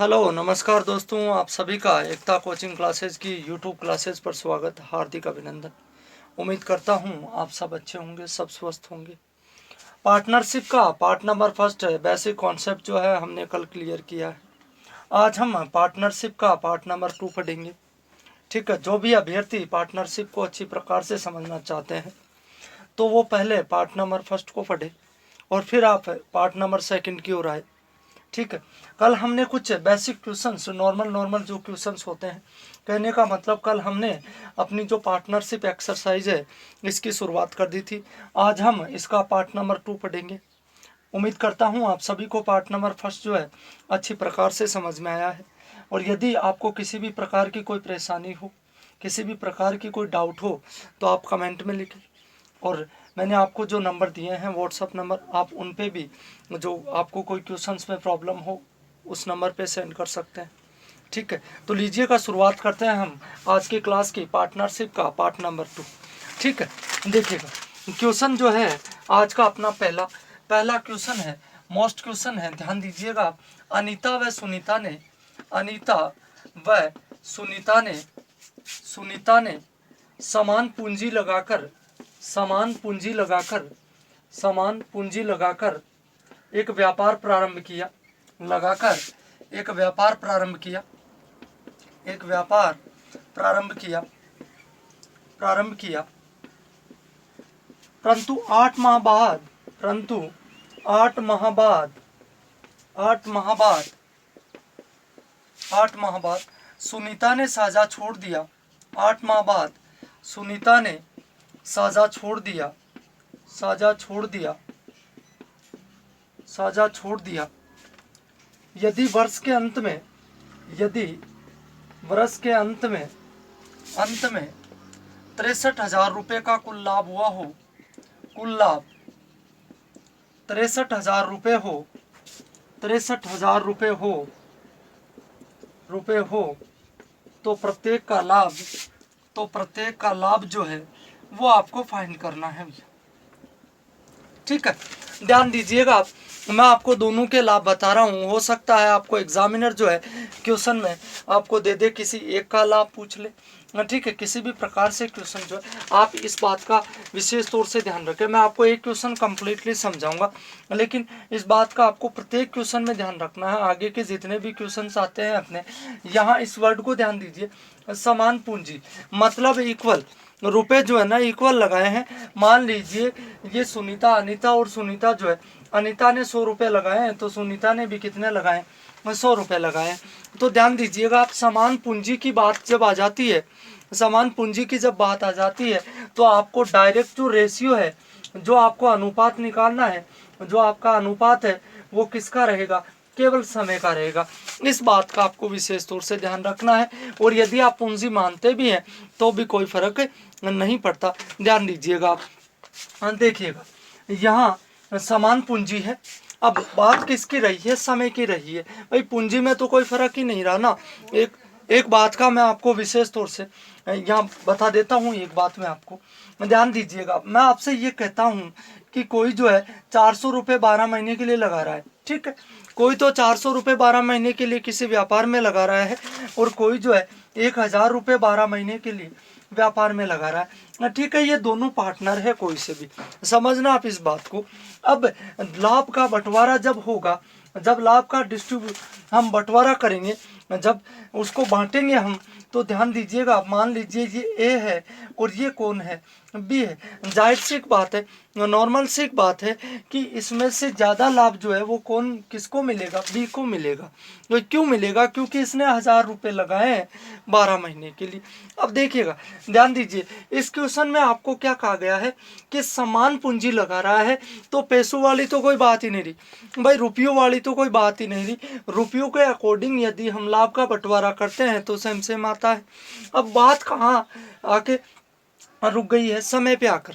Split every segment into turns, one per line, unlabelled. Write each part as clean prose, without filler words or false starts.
Hello नमस्कार दोस्तों, आप सभी का एकता कोचिंग क्लासेस की यूट्यूब क्लासेस पर स्वागत, हार्दिक अभिनंदन। उम्मीद करता हूं आप सब अच्छे होंगे, सब स्वस्थ होंगे। पार्टनरशिप का पार्ट नंबर फर्स्ट है, बेसिक कॉन्सेप्ट जो है हमने कल क्लियर किया है। आज हम पार्टनरशिप का पार्ट नंबर 2 पढ़ेंगे। ठीक है, जो भी अभ्यर्थी पार्टनरशिप को अच्छी प्रकार से समझना चाहते हैं तो वो पहले पार्ट नंबर फर्स्ट को पढ़े और फिर आप पार्ट नंबर सेकंड की ओर आए। ठीक है, कल हमने कुछ बेसिक क्वेश्चंस, नॉर्मल जो क्वेश्चंस होते हैं, कहने का मतलब कल हमने अपनी जो पार्टनरशिप एक्सरसाइज है इसकी शुरुआत कर दी थी। आज हम इसका पार्ट नंबर 2 पढ़ेंगे। उम्मीद करता हूं आप सभी को पार्ट नंबर फर्स्ट जो है अच्छी प्रकार से समझ में आया है। और यदि आपको किसी भी प्रकार की कोई परेशानी हो, किसी भी प्रकार की कोई डाउट हो तो आप कमेंट में लिखें। और मैंने आपको जो नंबर दिए हैं व्हाट्सअप नंबर, आप उन पे भी जो आपको कोई क्वेश्चंस में प्रॉब्लम हो उस नंबर पे सेंड कर सकते हैं। ठीक है, तो लीजिएगा शुरुआत करते हैं हम आज की क्लास की पार्टनरशिप का पार्ट नंबर 2। ठीक है, देखिएगा क्वेश्चन जो है आज का अपना पहला क्वेश्चन है, मोस्ट क्वेश्चन है, ध्यान दीजिएगा। अनीता व सुनीता ने अनीता व सुनीता ने समान पूंजी लगाकर समान पूंजी लगाकर एक व्यापार प्रारंभ किया परंतु 8 माह बाद सुनीता ने साझा छोड़ दिया। 8 माह बाद सुनीता ने साझा छोड़ दिया। यदि वर्ष के अंत में 63,000 रुपये का कुल लाभ हुआ हो, 63,000 रुपये हो तो प्रत्येक का लाभ जो है वो आपको फाइंड करना है भैया। ठीक है, ध्यान दीजिएगा, मैं आपको दोनों के लाभ बता रहा हूँ। हो सकता है आपको एग्जामिनर जो है क्वेश्चन में आपको दे किसी एक का लाभ पूछ ले। ठीक है, किसी भी प्रकार से क्वेश्चन जो है आप इस बात का विशेष तौर से ध्यान रखें। मैं आपको एक क्वेश्चन कंप्लीटली समझाऊंगा, लेकिन इस बात का आपको प्रत्येक क्वेश्चन में ध्यान रखना है। आगे के जितने भी क्वेश्चन आते हैं अपने यहाँ, इस वर्ड को ध्यान दीजिए। समान पूंजी मतलब इक्वल, रुपए जो है ना इक्वल लगाए हैं। मान लीजिए ये अनीता और सुनीता जो है, अनीता ने 100 रुपये लगाए हैं तो सुनीता ने भी कितने लगाए, 100 रुपये लगाए। तो ध्यान दीजिएगा, आप समान पूंजी की बात जब आ जाती है, तो आपको डायरेक्ट जो रेशियो है, जो आपको अनुपात निकालना है, जो आपका अनुपात है वो किसका रहेगा, केवल समय का रहेगा। इस बात का आपको विशेष तौर से ध्यान रखना है। और यदि आप पूंजी मानते भी हैं तो भी कोई फर्क नहीं पड़ता। ध्यान दीजिएगा आप, देखिएगा यहाँ समान पूंजी है। अब बात किसकी रही है, समय की रही है। भाई पूंजी में तो कोई फर्क ही नहीं रहा ना। एक बात का मैं आपको विशेष तौर से यहाँ बता देता हूँ। एक बात में आपको ध्यान दीजिएगा, मैं आपसे ये कहता हूँ कि कोई जो है 400 रुपये 12 महीने के लिए लगा रहा है। ठीक है, कोई तो 400 रुपये 12 महीने के लिए किसी व्यापार में लगा रहा है, और कोई जो है 1,000 रुपये 12 महीने के लिए व्यापार में लगा रहा है। ठीक है, ये दोनों पार्टनर है, कोई से भी समझना आप इस बात को। अब लाभ का बंटवारा जब होगा, जब लाभ का हम बंटवारा करेंगे, जब उसको बांटेंगे हम, तो ध्यान दीजिएगा, मान लीजिए ये ए है और ये कौन है, बी है। जाहिर सी बात है, नॉर्मल सी बात है कि इसमें से ज़्यादा लाभ जो है वो किसको मिलेगा, बी को मिलेगा। तो क्यों मिलेगा, क्योंकि इसने 1,000 रुपये लगाए हैं 12 महीने के लिए। अब देखिएगा, ध्यान दीजिए, इस क्वेश्चन में आपको क्या कहा गया है कि समान पूंजी लगा रहा है, तो पैसों वाली तो कोई बात ही नहीं रही भाई, रुपयों वाली तो कोई बात ही नहीं रही। रुपयों के अकॉर्डिंग यदि हम लाभ का बंटवारा करते हैं तो सेम आता है। अब बात कहाँ आके रुक गई है, समय पे आकर,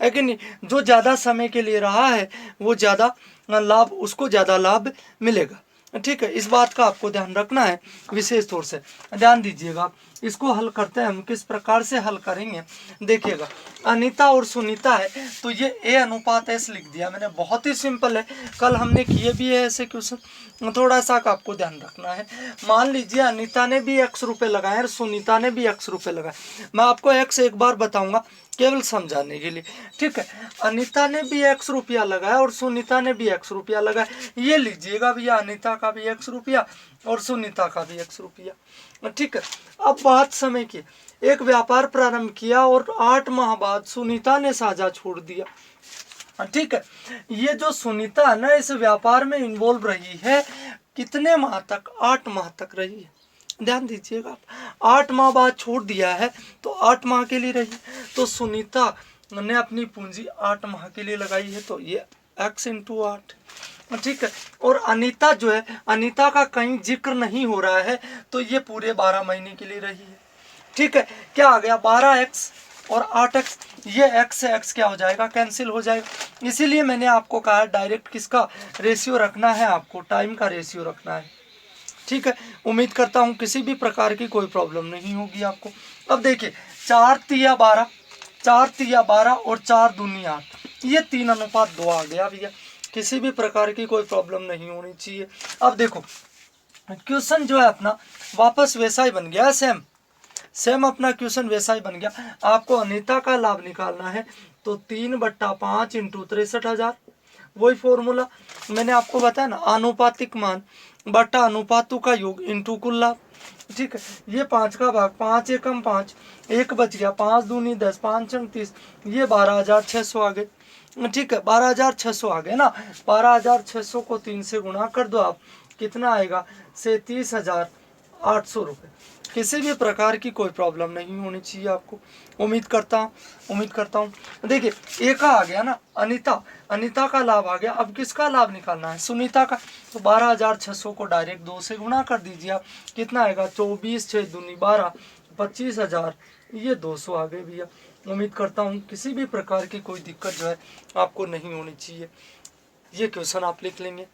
है कि नहीं। जो ज़्यादा समय के लिए रहा है वो ज़्यादा लाभ, उसको ज़्यादा लाभ मिलेगा। ठीक है, इस बात का आपको ध्यान रखना है विशेष तौर से। ध्यान दीजिएगा, इसको हल करते हैं हम, किस प्रकार से हल करेंगे देखिएगा। अनीता और सुनीता है, तो ये ए अनुपात एस लिख दिया मैंने, बहुत ही सिंपल है, कल हमने किए भी है ऐसे क्वेश्चन। थोड़ा सा का आपको ध्यान रखना है। मान लीजिए अनीता ने भी x रुपये लगाए और सुनीता ने भी x रुपये लगाए। मैं आपको x एक बार बताऊंगा केवल समझाने के लिए, ठीक है। अनीता ने भी x रुपया लगाया और सुनीता ने भी x रुपया लगाया, ये लीजिएगा भैया, अनीता का भी x रुपया और सुनीता का भी x रुपया, ठीक है। अब बात समय की, एक व्यापार प्रारंभ किया और 8 माह बाद सुनीता ने साझा छोड़ दिया, ठीक है। ये जो सुनीता है ना, इस व्यापार में इन्वॉल्व रही है कितने माह तक, 8 माह तक रही है। ध्यान दीजिएगा, आप 8 माह बाद छोड़ दिया है तो 8 माह के लिए रही, तो सुनीता ने अपनी पूंजी 8 माह के लिए लगाई है, तो ये x इंटू 8, ठीक है। और अनीता जो है, अनीता का कहीं जिक्र नहीं हो रहा है, तो ये पूरे 12 महीने के लिए रही है, ठीक है। क्या आ गया, 12x और 8x, ये x से x क्या हो जाएगा, कैंसिल हो जाएगा। इसीलिए मैंने आपको कहा डायरेक्ट किसका रेशियो रखना है, आपको टाइम का रेशियो रखना है, ठीक है। उम्मीद करता हूँ किसी भी प्रकार की कोई प्रॉब्लम नहीं होगी आपको। अब देखिए 4 तिया 12, 4 तिया 12 और 4 दूनी 8, ये 3:2 आ गया भैया, किसी भी प्रकार की कोई प्रॉब्लम नहीं होनी चाहिए। अब देखो क्वेश्चन जो है अपना वापस वैसा ही बन गया, सेम अपना क्वेश्चन वैसा ही बन गया। आपको अनीता का लाभ निकालना है, तो 3/5 इंटू 63,000, वही फॉर्मूला मैंने आपको बताया ना, आनुपातिक मान बटा अनुपातों का योग इंटू कुल लाभ, ठीक है। ये 5 का भाग, 5 एकम 5, 1 बच गया, 5 दूनी 10, 5 अंक 30, ये 12,600 आ गए, ठीक है। 12,600 आ गए ना, 12,600 को 3 से गुणा कर दो आप, कितना आएगा, 37,800 रुपये। किसी भी प्रकार की कोई प्रॉब्लम नहीं होनी चाहिए आपको, उम्मीद करता हूँ। देखिए ए का आ गया ना, अनीता का लाभ आ गया। अब किसका लाभ निकालना है, सुनीता का, तो 12,600 को डायरेक्ट 2 से गुणा कर दीजिए आप, कितना आएगा, 24 6 दूनी 12, 25,000, ये 200 आ गए भैया। उम्मीद करता हूँ किसी भी प्रकार की कोई दिक्कत जो है आपको नहीं होनी चाहिए। ये क्वेश्चन आप लिख लेंगे,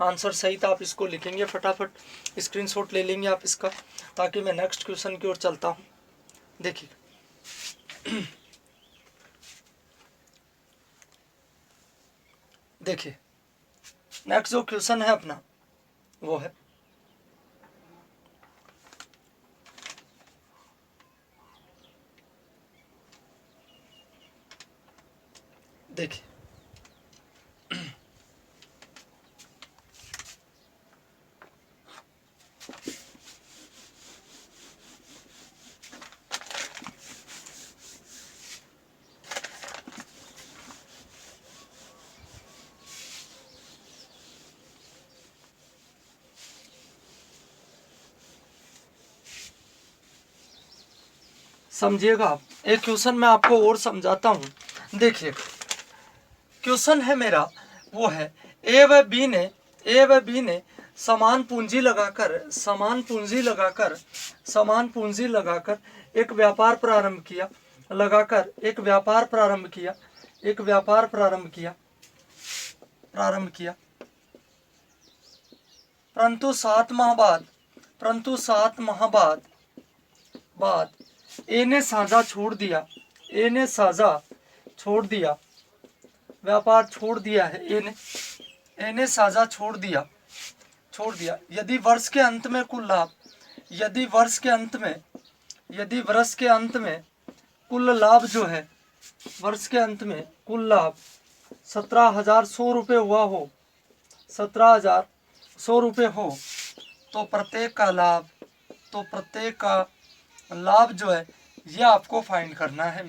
आंसर सहित आप इसको लिखेंगे, फटाफट स्क्रीनशॉट ले लेंगे आप इसका, ताकि मैं नेक्स्ट क्वेश्चन की ओर चलता हूँ। देखिए देखिए नेक्स्ट जो क्वेश्चन है अपना वो है, देखिए समझिएगा आप, एक क्वेश्चन मैं आपको और समझाता हूँ। देखिए क्वेश्चन है मेरा वो है, ए व बी ने समान पूंजी लगाकर एक व्यापार प्रारंभ किया, परंतु 7 माह बाद ए ने साझा छोड़ दिया, व्यापार छोड़ दिया है, ए ने साझा छोड़ दिया। यदि वर्ष के अंत में कुल लाभ, यदि वर्ष के अंत में कुल लाभ जो है, वर्ष के अंत में कुल लाभ 17,100 रुपये हुआ हो, 17,100 रुपये हो, तो प्रत्येक का लाभ जो है ये आपको फाइंड करना है।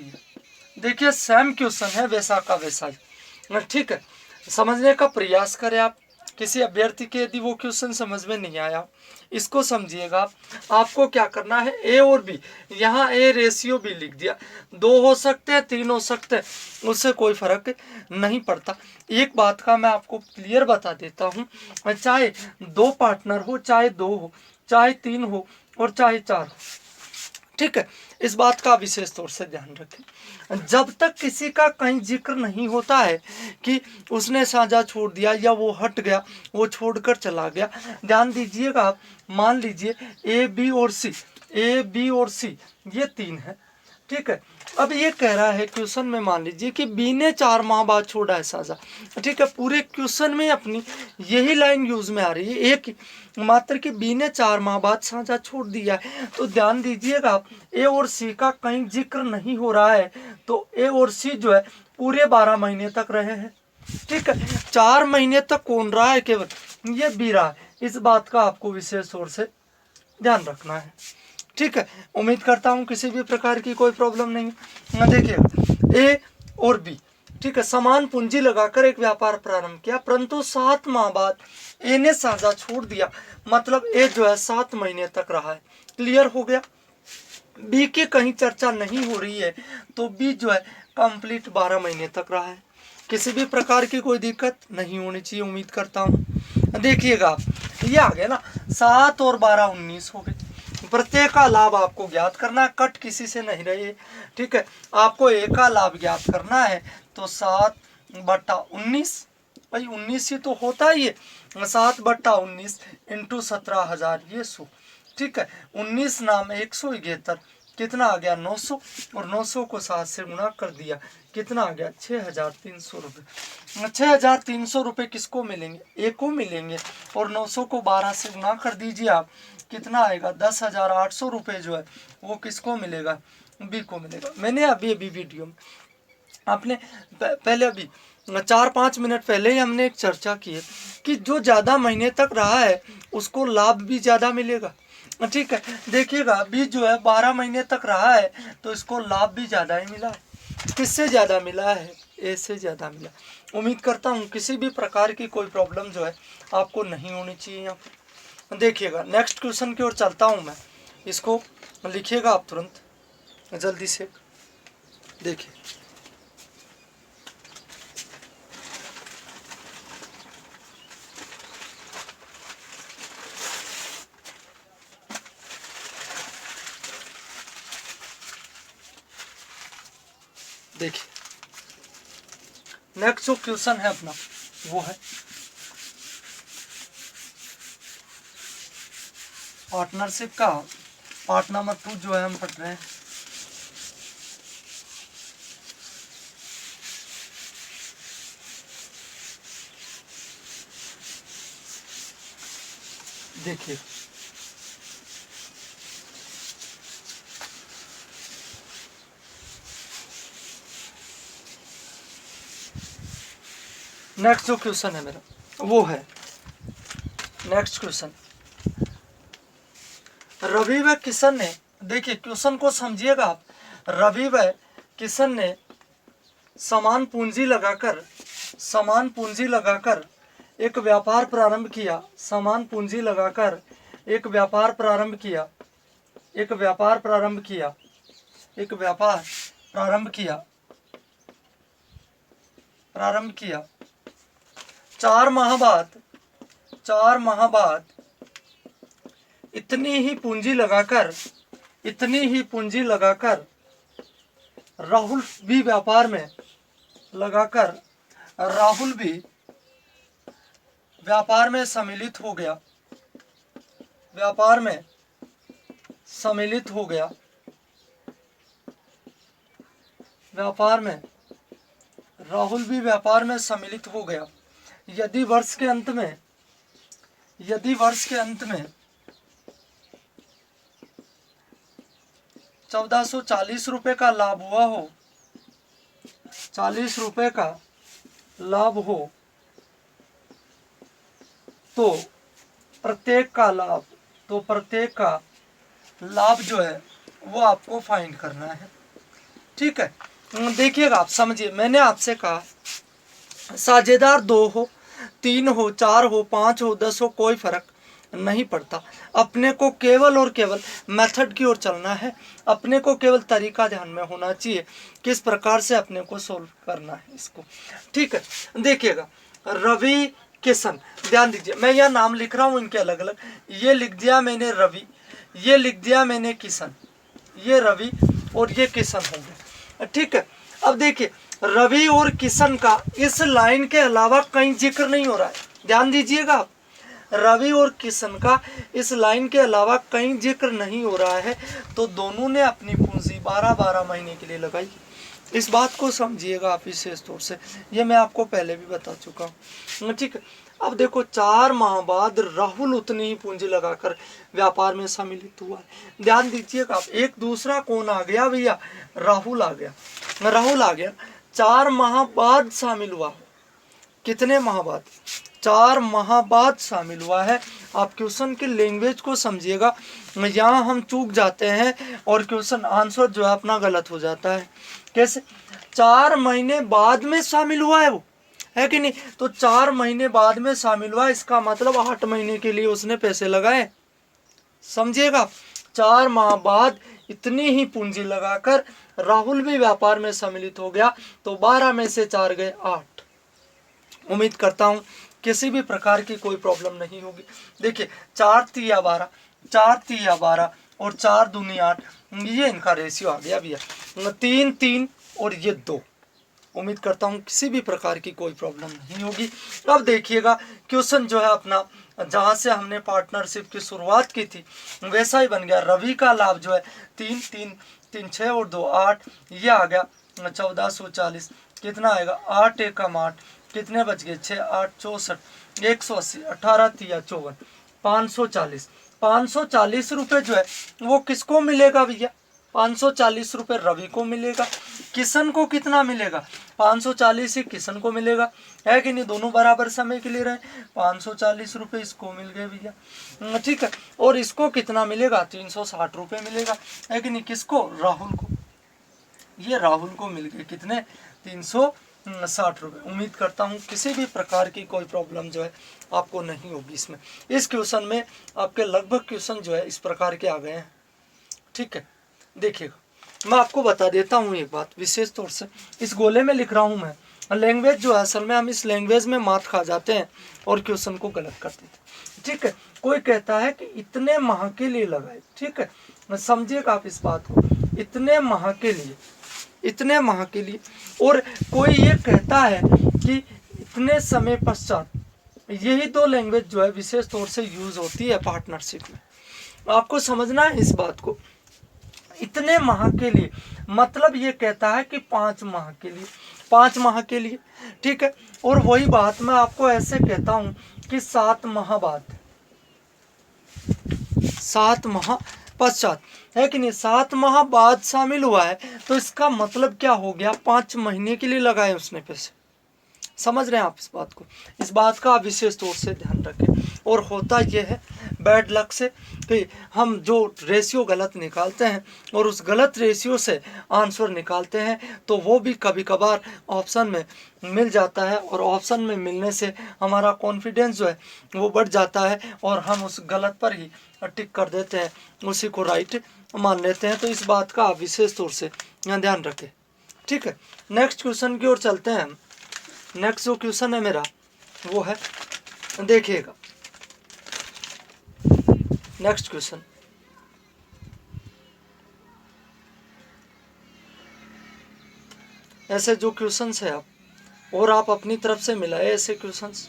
देखिए सेम क्वेश्चन है, वैसा का वैसा ही, ठीक है। समझने का प्रयास करें आप। किसी अभ्यर्थी के यदि वो क्वेश्चन समझ में नहीं आया, इसको समझिएगा। आपको क्या करना है, ए और बी, यहाँ ए रेशियो भी लिख दिया, 2 हो सकते हैं, 3 हो सकते हैं, उससे कोई फर्क नहीं पड़ता। एक बात का मैं आपको क्लियर बता देता हूँ, चाहे 2 पार्टनर हो, चाहे 2 हो, चाहे 3 हो और चाहे 4 हो, ठीक है, इस बात का विशेष तौर से ध्यान रखें। जब तक किसी का कहीं जिक्र नहीं होता है कि उसने साझा छोड़ दिया या वो हट गया, वो छोड़कर चला गया, ध्यान दीजिएगा आप, मान लीजिए ए बी और सी, ए बी और सी ये 3 है, ठीक है। अब ये कह रहा है क्वेश्चन में, मान लीजिए कि बी ने 4 माह बाद छोड़ा है साझा, ठीक है। पूरे क्वेश्चन में अपनी यही लाइन यूज में आ रही है, एक मात्र कि बी ने 4 माह बाद साझा छोड़ दिया है। तो ध्यान दीजिएगा, ए और सी का कहीं जिक्र नहीं हो रहा है, तो ए और सी जो है पूरे 12 महीने तक रहे हैं, ठीक है। 4 महीने तक कौन रहा है, केवल ये बी रहा है। इस बात का आपको विशेष तौर से ध्यान रखना है, ठीक है। उम्मीद करता हूँ किसी भी प्रकार की कोई प्रॉब्लम नहीं है। देखिए ए और बी, ठीक है, समान पूंजी लगाकर एक व्यापार प्रारंभ किया, परंतु 7 माह बाद ए ने साझा छोड़ दिया, मतलब ए जो है 7 महीने तक रहा है। क्लियर हो गया। बी की कहीं चर्चा नहीं हो रही है, तो बी जो है कंप्लीट 12 महीने तक रहा है। किसी भी प्रकार की कोई दिक्कत नहीं होनी चाहिए, उम्मीद करता हूँ। देखिएगा ये आ गया ना, 7 और 12 19 हो गए। प्रत्येक का लाभ आपको ज्ञात करना है, कट किसी से नहीं रहे, ठीक है। आपको एक का लाभ ज्ञात करना है, तो 7/19, भाई 19 ही तो होता ही है, 7/19 इंटू 17,000 ये 100, ठीक है। 19 नाम 171, कितना आ गया 900, और 900 को 7 से गुणा कर दिया, कितना आ गया 6,300 रुपये। 6,300 रुपये किसको मिलेंगे, ए को मिलेंगे, और 900 को 12 से गुणा कर दीजिए आप, कितना आएगा 10,800 रुपये जो है वो किसको मिलेगा, बी को मिलेगा। मैंने अभी वीडियो में आपने पहले अभी 4-5 मिनट पहले ही हमने एक चर्चा की है कि जो ज़्यादा महीने तक रहा है उसको लाभ भी ज़्यादा मिलेगा, ठीक है। देखिएगा बी जो है 12 महीने तक रहा है, तो इसको लाभ भी ज़्यादा ही मिला है। किससे ज़्यादा मिला है, ए से ज़्यादा मिला। उम्मीद करता हूँ किसी भी प्रकार की कोई प्रॉब्लम जो है आपको नहीं होनी चाहिए यहाँ पर। देखिएगा नेक्स्ट क्वेश्चन की ओर चलता हूँ मैं, इसको लिखिएगा आप तुरंत जल्दी से। देखिए देखिए नेक्स्ट जो क्वेश्चन है अपना वो है पार्टनरशिप का पार्ट नंबर 2 जो है हम पढ़ रहे हैं। देखिए नेक्स्ट जो क्वेश्चन है मेरा वो है नेक्स्ट क्वेश्चन, रवि व किशन ने, देखिए क्वेश्चन को समझिएगा आप, रवि व किशन ने समान पूंजी लगाकर एक व्यापार प्रारंभ किया, समान पूंजी लगाकर एक व्यापार प्रारंभ किया, एक व्यापार प्रारंभ किया, एक व्यापार प्रारंभ किया। 4 माह बाद इतनी ही पूंजी लगाकर राहुल भी व्यापार में सम्मिलित हो गया, राहुल भी व्यापार में सम्मिलित हो गया। यदि वर्ष के अंत में 1440 रुपए का लाभ हुआ हो, 40 रुपए का लाभ हो, तो प्रत्येक का लाभ जो है वो आपको फाइंड करना है, ठीक है। देखिएगा आप समझिए, मैंने आपसे कहा साझेदार 2 हो, 3 हो, 4 हो, 5 हो, 10 हो, कोई फर्क नहीं पड़ता। अपने को केवल और केवल मेथड की ओर चलना है, अपने को केवल तरीका ध्यान में होना चाहिए किस प्रकार से अपने को सोल्व करना है इसको, ठीक है। देखिएगा रवि किशन, ध्यान दीजिए मैं यह नाम लिख रहा हूँ इनके अलग अलग, ये लिख दिया मैंने रवि, ये लिख दिया मैंने किशन, ये रवि और ये किशन हो गए, ठीक है। अब देखिए रवि और किशन का इस लाइन के अलावा कहीं जिक्र नहीं हो रहा है, ध्यान दीजिएगा आप, रवि और किशन का इस लाइन के अलावा कहीं जिक्र नहीं हो रहा है, तो दोनों ने अपनी पूंजी 12-12 महीने के लिए लगाई। इस बात को समझिएगा आप विशेष तौर से, ये मैं आपको पहले भी बता चुका हूँ, ठीक है। अब देखो 4 माह बाद राहुल उतनी ही पूंजी लगाकर व्यापार में सम्मिलित हुआ है। ध्यान दीजिएगा आप, एक दूसरा कौन आ गया भैया, राहुल आ गया, राहुल आ गया, 4 माह बाद शामिल हुआ। कितने माह बाद, 4 माह बाद शामिल हुआ है। आप क्वेश्चन की लैंग्वेज को समझिएगा, यहाँ हम चूक जाते हैं और क्वेश्चन आंसर जो है अपना गलत हो जाता है। कैसे, 4 महीने बाद में शामिल हुआ है वो, है कि नहीं, तो 4 महीने बाद में शामिल हुआ, इसका मतलब 8 महीने के लिए उसने पैसे लगाए, समझिएगा। 4 माह बाद इतनी ही पूंजी लगाकर राहुल भी व्यापार में सम्मिलित हो गया, तो 12 में से 4 गए 8। उम्मीद करता हूं किसी भी प्रकार की कोई प्रॉब्लम नहीं होगी। देखिए 4 तिया 12, 4 तिया 12 और 4 दूनी 8, ये इनका रेशियो आ गया भैया 3 3 और ये 2। उम्मीद करता हूं किसी भी प्रकार की कोई प्रॉब्लम नहीं होगी। अब देखिएगा क्वेश्चन जो है अपना, जहां से हमने पार्टनरशिप की शुरुआत की थी वैसा ही बन गया। रवि का लाभ जो है 3 3 3 6 और 2 8, ये आ गया 1440। कितना आएगा, 8 एकम 8, कितने बच गए 6 8 64, 180, 18 तिया 54, 540। 540 रुपये जो है वो किसको मिलेगा भैया, 540 रुपये रवि को मिलेगा। किशन को कितना मिलेगा, 540 ही किशन को मिलेगा, है कि नहीं, दोनों बराबर समय के लिए रहे। 540 रुपये इसको मिल गए भैया, ठीक है। और इसको कितना मिलेगा, 360 रुपये मिलेगा, है कि नहीं, किसको, राहुल को, ये राहुल को मिल गए कितने, 360 रुपये। उम्मीद करता हूँ किसी भी प्रकार की कोई प्रॉब्लम जो है आपको नहीं होगी इसमें। इस क्वेश्चन में आपके लगभग क्वेश्चन जो है इस प्रकार के आ गए हैं, ठीक है। देखिएगा मैं आपको बता देता हूँ एक बात विशेष तौर से, इस गोले में लिख रहा हूँ मैं, लैंग्वेज जो है असल में हम इस लैंग्वेज में मात खा जाते हैं और क्वेश्चन को गलत कर देते हैं, ठीक है। कोई कहता है कि इतने माह के लिए लगाए, ठीक है, समझिएगा आप इस बात को, इतने माह के लिए, इतने माह के लिए। और कोई ये कहता है कि इतने समय पश्चात, यही दो लैंग्वेज जो है विशेष तौर से यूज होती है पार्टनरशिप में, आपको समझना है इस बात को। इतने माह के लिए मतलब ये कहता है कि 5 माह के लिए, 5 माह के लिए, ठीक है। और वही बात मैं आपको ऐसे कहता हूं कि 7 माह बाद, 7 माह पश्चात, है कि नहीं, 7 माह बाद शामिल हुआ है, तो इसका मतलब क्या हो गया, 5 महीने के लिए लगाए उसने पैसे। समझ रहे हैं आप इस बात को, इस बात का आप विशेष तौर से ध्यान रखें। और होता यह है बैड लक से कि हम जो रेशियो गलत निकालते हैं और उस गलत रेशियो से आंसर निकालते हैं, तो वो भी कभी कभार ऑप्शन में मिल जाता है, और ऑप्शन में मिलने से हमारा कॉन्फिडेंस जो है वो बढ़ जाता है और हम उस गलत पर ही टिक कर देते हैं, उसी को राइट मान लेते हैं। तो इस बात का आप विशेष तौर से ध्यान रखें, ठीक है। नेक्स्ट क्वेश्चन की ओर चलते हैं हम। नेक्स्ट जो क्वेश्चन है मेरा वो है, देखिएगा नेक्स्ट क्वेश्चन, ऐसे जो क्वेश्चंस है आप और आप अपनी तरफ से मिलाए ऐसे क्वेश्चंस,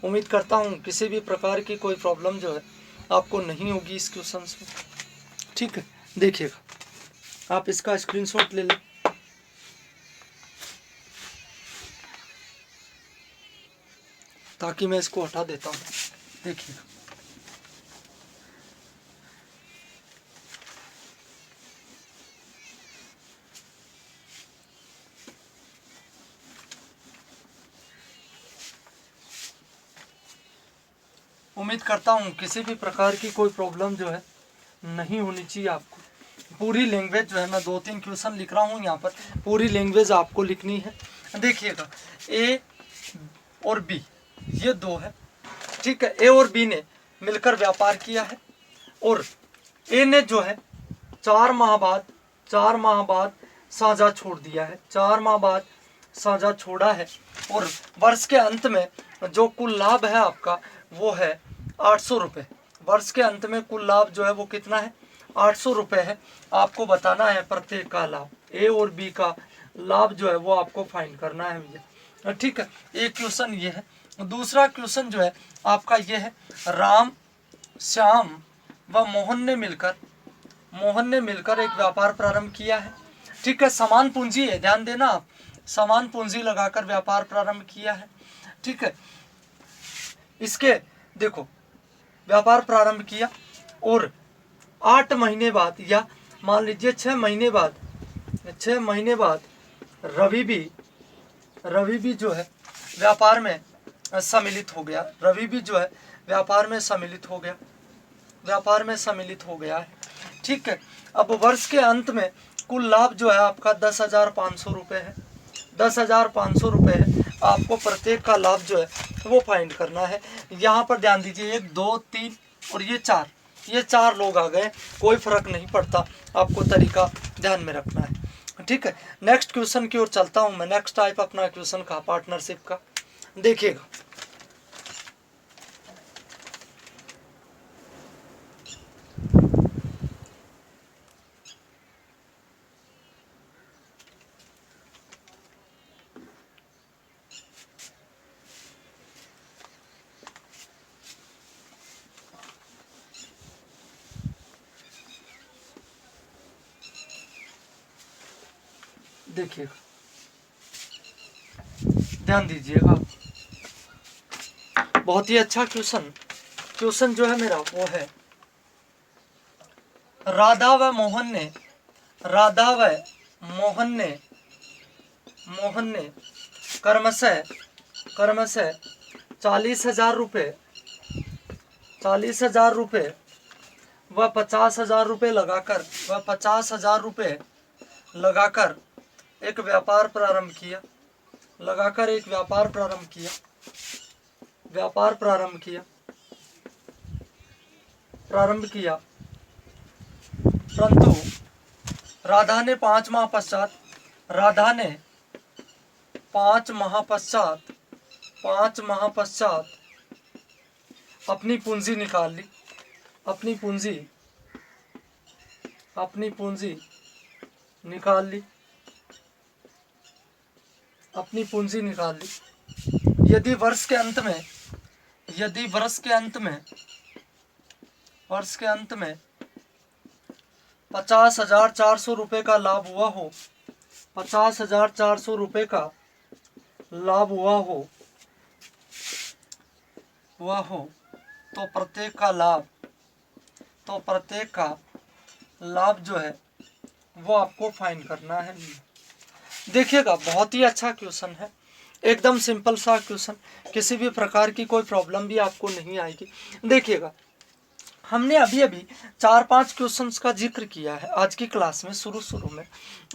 उम्मीद करता हूँ किसी भी प्रकार की कोई प्रॉब्लम जो है आपको नहीं होगी इस क्वेश्चंस में, ठीक है। देखिएगा आप इसका स्क्रीनशॉट ले लें, ताकि मैं इसको हटा देता हूँ। देखिएगा उम्मीद करता हूँ किसी भी प्रकार की कोई प्रॉब्लम जो है नहीं होनी चाहिए आपको। पूरी लैंग्वेज जो है, मैं 2-3 क्वेश्चन लिख रहा हूँ यहाँ पर, पूरी लैंग्वेज आपको लिखनी है। देखिएगा ए और बी ये 2 है, ठीक है। ए और बी ने मिलकर व्यापार किया है, और ए ने जो है 4 माह बाद साझा छोड़ दिया है, 4 माह बाद साझा छोड़ा है, और वर्ष के अंत में जो कुल लाभ है आपका वो है 800 रुपये। वर्ष के अंत में कुल लाभ जो है वो कितना है, 800 रुपये है। आपको बताना है प्रत्येक का लाभ, ए और बी का लाभ जो है वो आपको फाइंड करना है भैया, ठीक है। एक क्वेश्चन ये है। दूसरा क्वेश्चन जो है आपका ये है, राम, श्याम व मोहन ने मिलकर एक व्यापार प्रारंभ किया है, ठीक है। समान पूंजी है, ध्यान देना आप, समान पूंजी लगाकर व्यापार प्रारंभ किया है, ठीक है। इसके देखो व्यापार प्रारंभ किया और 8 महीने बाद या मान लीजिए 6 महीने बाद रवि भी जो है व्यापार में सम्मिलित हो गया, व्यापार में सम्मिलित हो गया है, ठीक है। अब वर्ष के अंत में कुल लाभ जो है आपका 10,500 रुपये है, 10,500 रुपये है। आपको प्रत्येक का लाभ जो है वो फाइंड करना है। यहाँ पर ध्यान दीजिए 1 2 3 और ये 4 लोग आ गए, कोई फर्क नहीं पड़ता, आपको तरीका ध्यान में रखना है, ठीक है। नेक्स्ट क्वेश्चन की ओर चलता हूँ मैं। नेक्स्ट टाइप अपना क्वेश्चन का पार्टनरशिप का देखिएगा। देखिएगा, ध्यान दीजिएगा, बहुत ही अच्छा क्वेश्चन जो है मेरा वो है, राधा व मोहन ने क्रमशः 40,000 रुपये व 50,000 रुपये लगाकर एक व्यापार प्रारंभ किया, परंतु राधा ने 5 माह पश्चात अपनी पूंजी निकाल ली। यदि वर्ष के अंत में 50,400 रुपये का लाभ हुआ हो, 50,400 रुपये का लाभ हुआ हो तो प्रत्येक का लाभ जो है वो आपको फाइंड करना है। देखिएगा, बहुत ही अच्छा क्वेश्चन है, एकदम सिंपल सा क्वेश्चन, किसी भी प्रकार की कोई प्रॉब्लम भी आपको नहीं आएगी। देखिएगा, हमने अभी 4-5 क्वेश्चंस का जिक्र किया है आज की क्लास में शुरू में,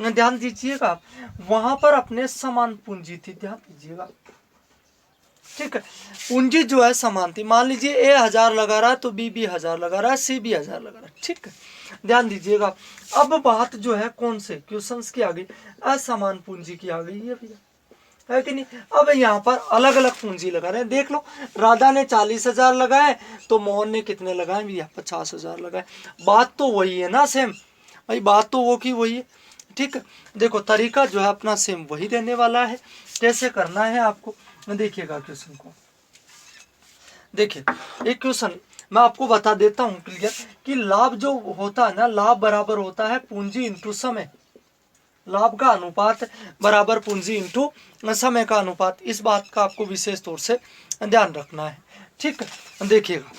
ध्यान दीजिएगा। वहां पर अपने समान पूंजी थी, ध्यान दीजिएगा, ठीक है। पूंजी जो है समान थी, मान लीजिए ए 1000 लगा रहा है तो बी भी 1000 लगा रहा है, सी भी 1000 लगा रहा है, ठीक है। ध्यान दीजिएगा, अब बात जो है कौन से क्वेश्चंस की आ गई, असमान पूंजी की आ गई है भैया, है कि नहीं। अब यहाँ पर अलग अलग पूंजी लगा रहे हैं, देख लो, राधा ने 40,000 लगाए तो मोहन ने कितने लगाए भैया, 50,000 लगाए। बात तो वही है ना, सेम भाई, बात तो वो की वही है, ठीक है। देखो तरीका जो है अपना सेम वही रहने वाला है, कैसे करना है आपको देखिएगा क्वेश्चन को। देखिए एक क्वेश्चन मैं आपको बता देता हूँ क्लियर, कि लाभ जो होता है ना, लाभ बराबर होता है पूंजी इंटू समय, लाभ का अनुपात बराबर पूंजी इंटू समय का अनुपात, इस बात का आपको विशेष तौर से ध्यान रखना है, ठीक है। देखिएगा,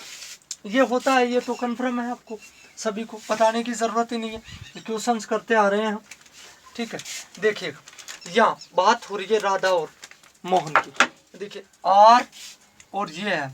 ये होता है, ये तो कन्फर्म है, आपको सभी को बताने की जरूरत ही नहीं है, क्वेश्चंस करते आ रहे हैं हम, ठीक है। देखिएगा, यहाँ बात हो रही है राधा और मोहन की, देखिए आर और ये है,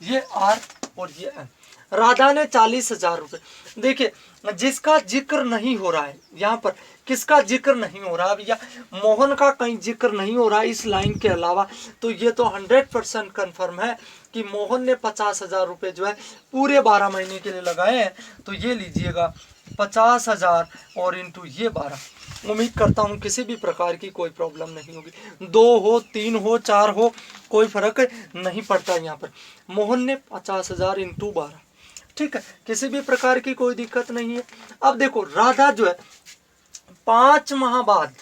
ये आर और ये है। राधा ने 40,000 रुपये, देखिए जिसका जिक्र नहीं हो रहा है यहाँ पर, किसका जिक्र नहीं हो रहा भैया, मोहन का कहीं जिक्र नहीं हो रहा है इस लाइन के अलावा, तो ये तो 100% कन्फर्म है कि मोहन ने 50,000 रुपये जो है पूरे 12 महीने के लिए लगाए हैं। तो ये लीजिएगा 50,000 और इंटू ये 12, उम्मीद करता हूँ किसी भी प्रकार की कोई प्रॉब्लम नहीं होगी, 2 हो 3 हो 4 हो कोई फर्क नहीं पड़ता। यहाँ पर मोहन ने 50,000 इंटू 12, ठीक है, किसी भी प्रकार की कोई दिक्कत नहीं है। अब देखो राधा जो है 5 माह बाद,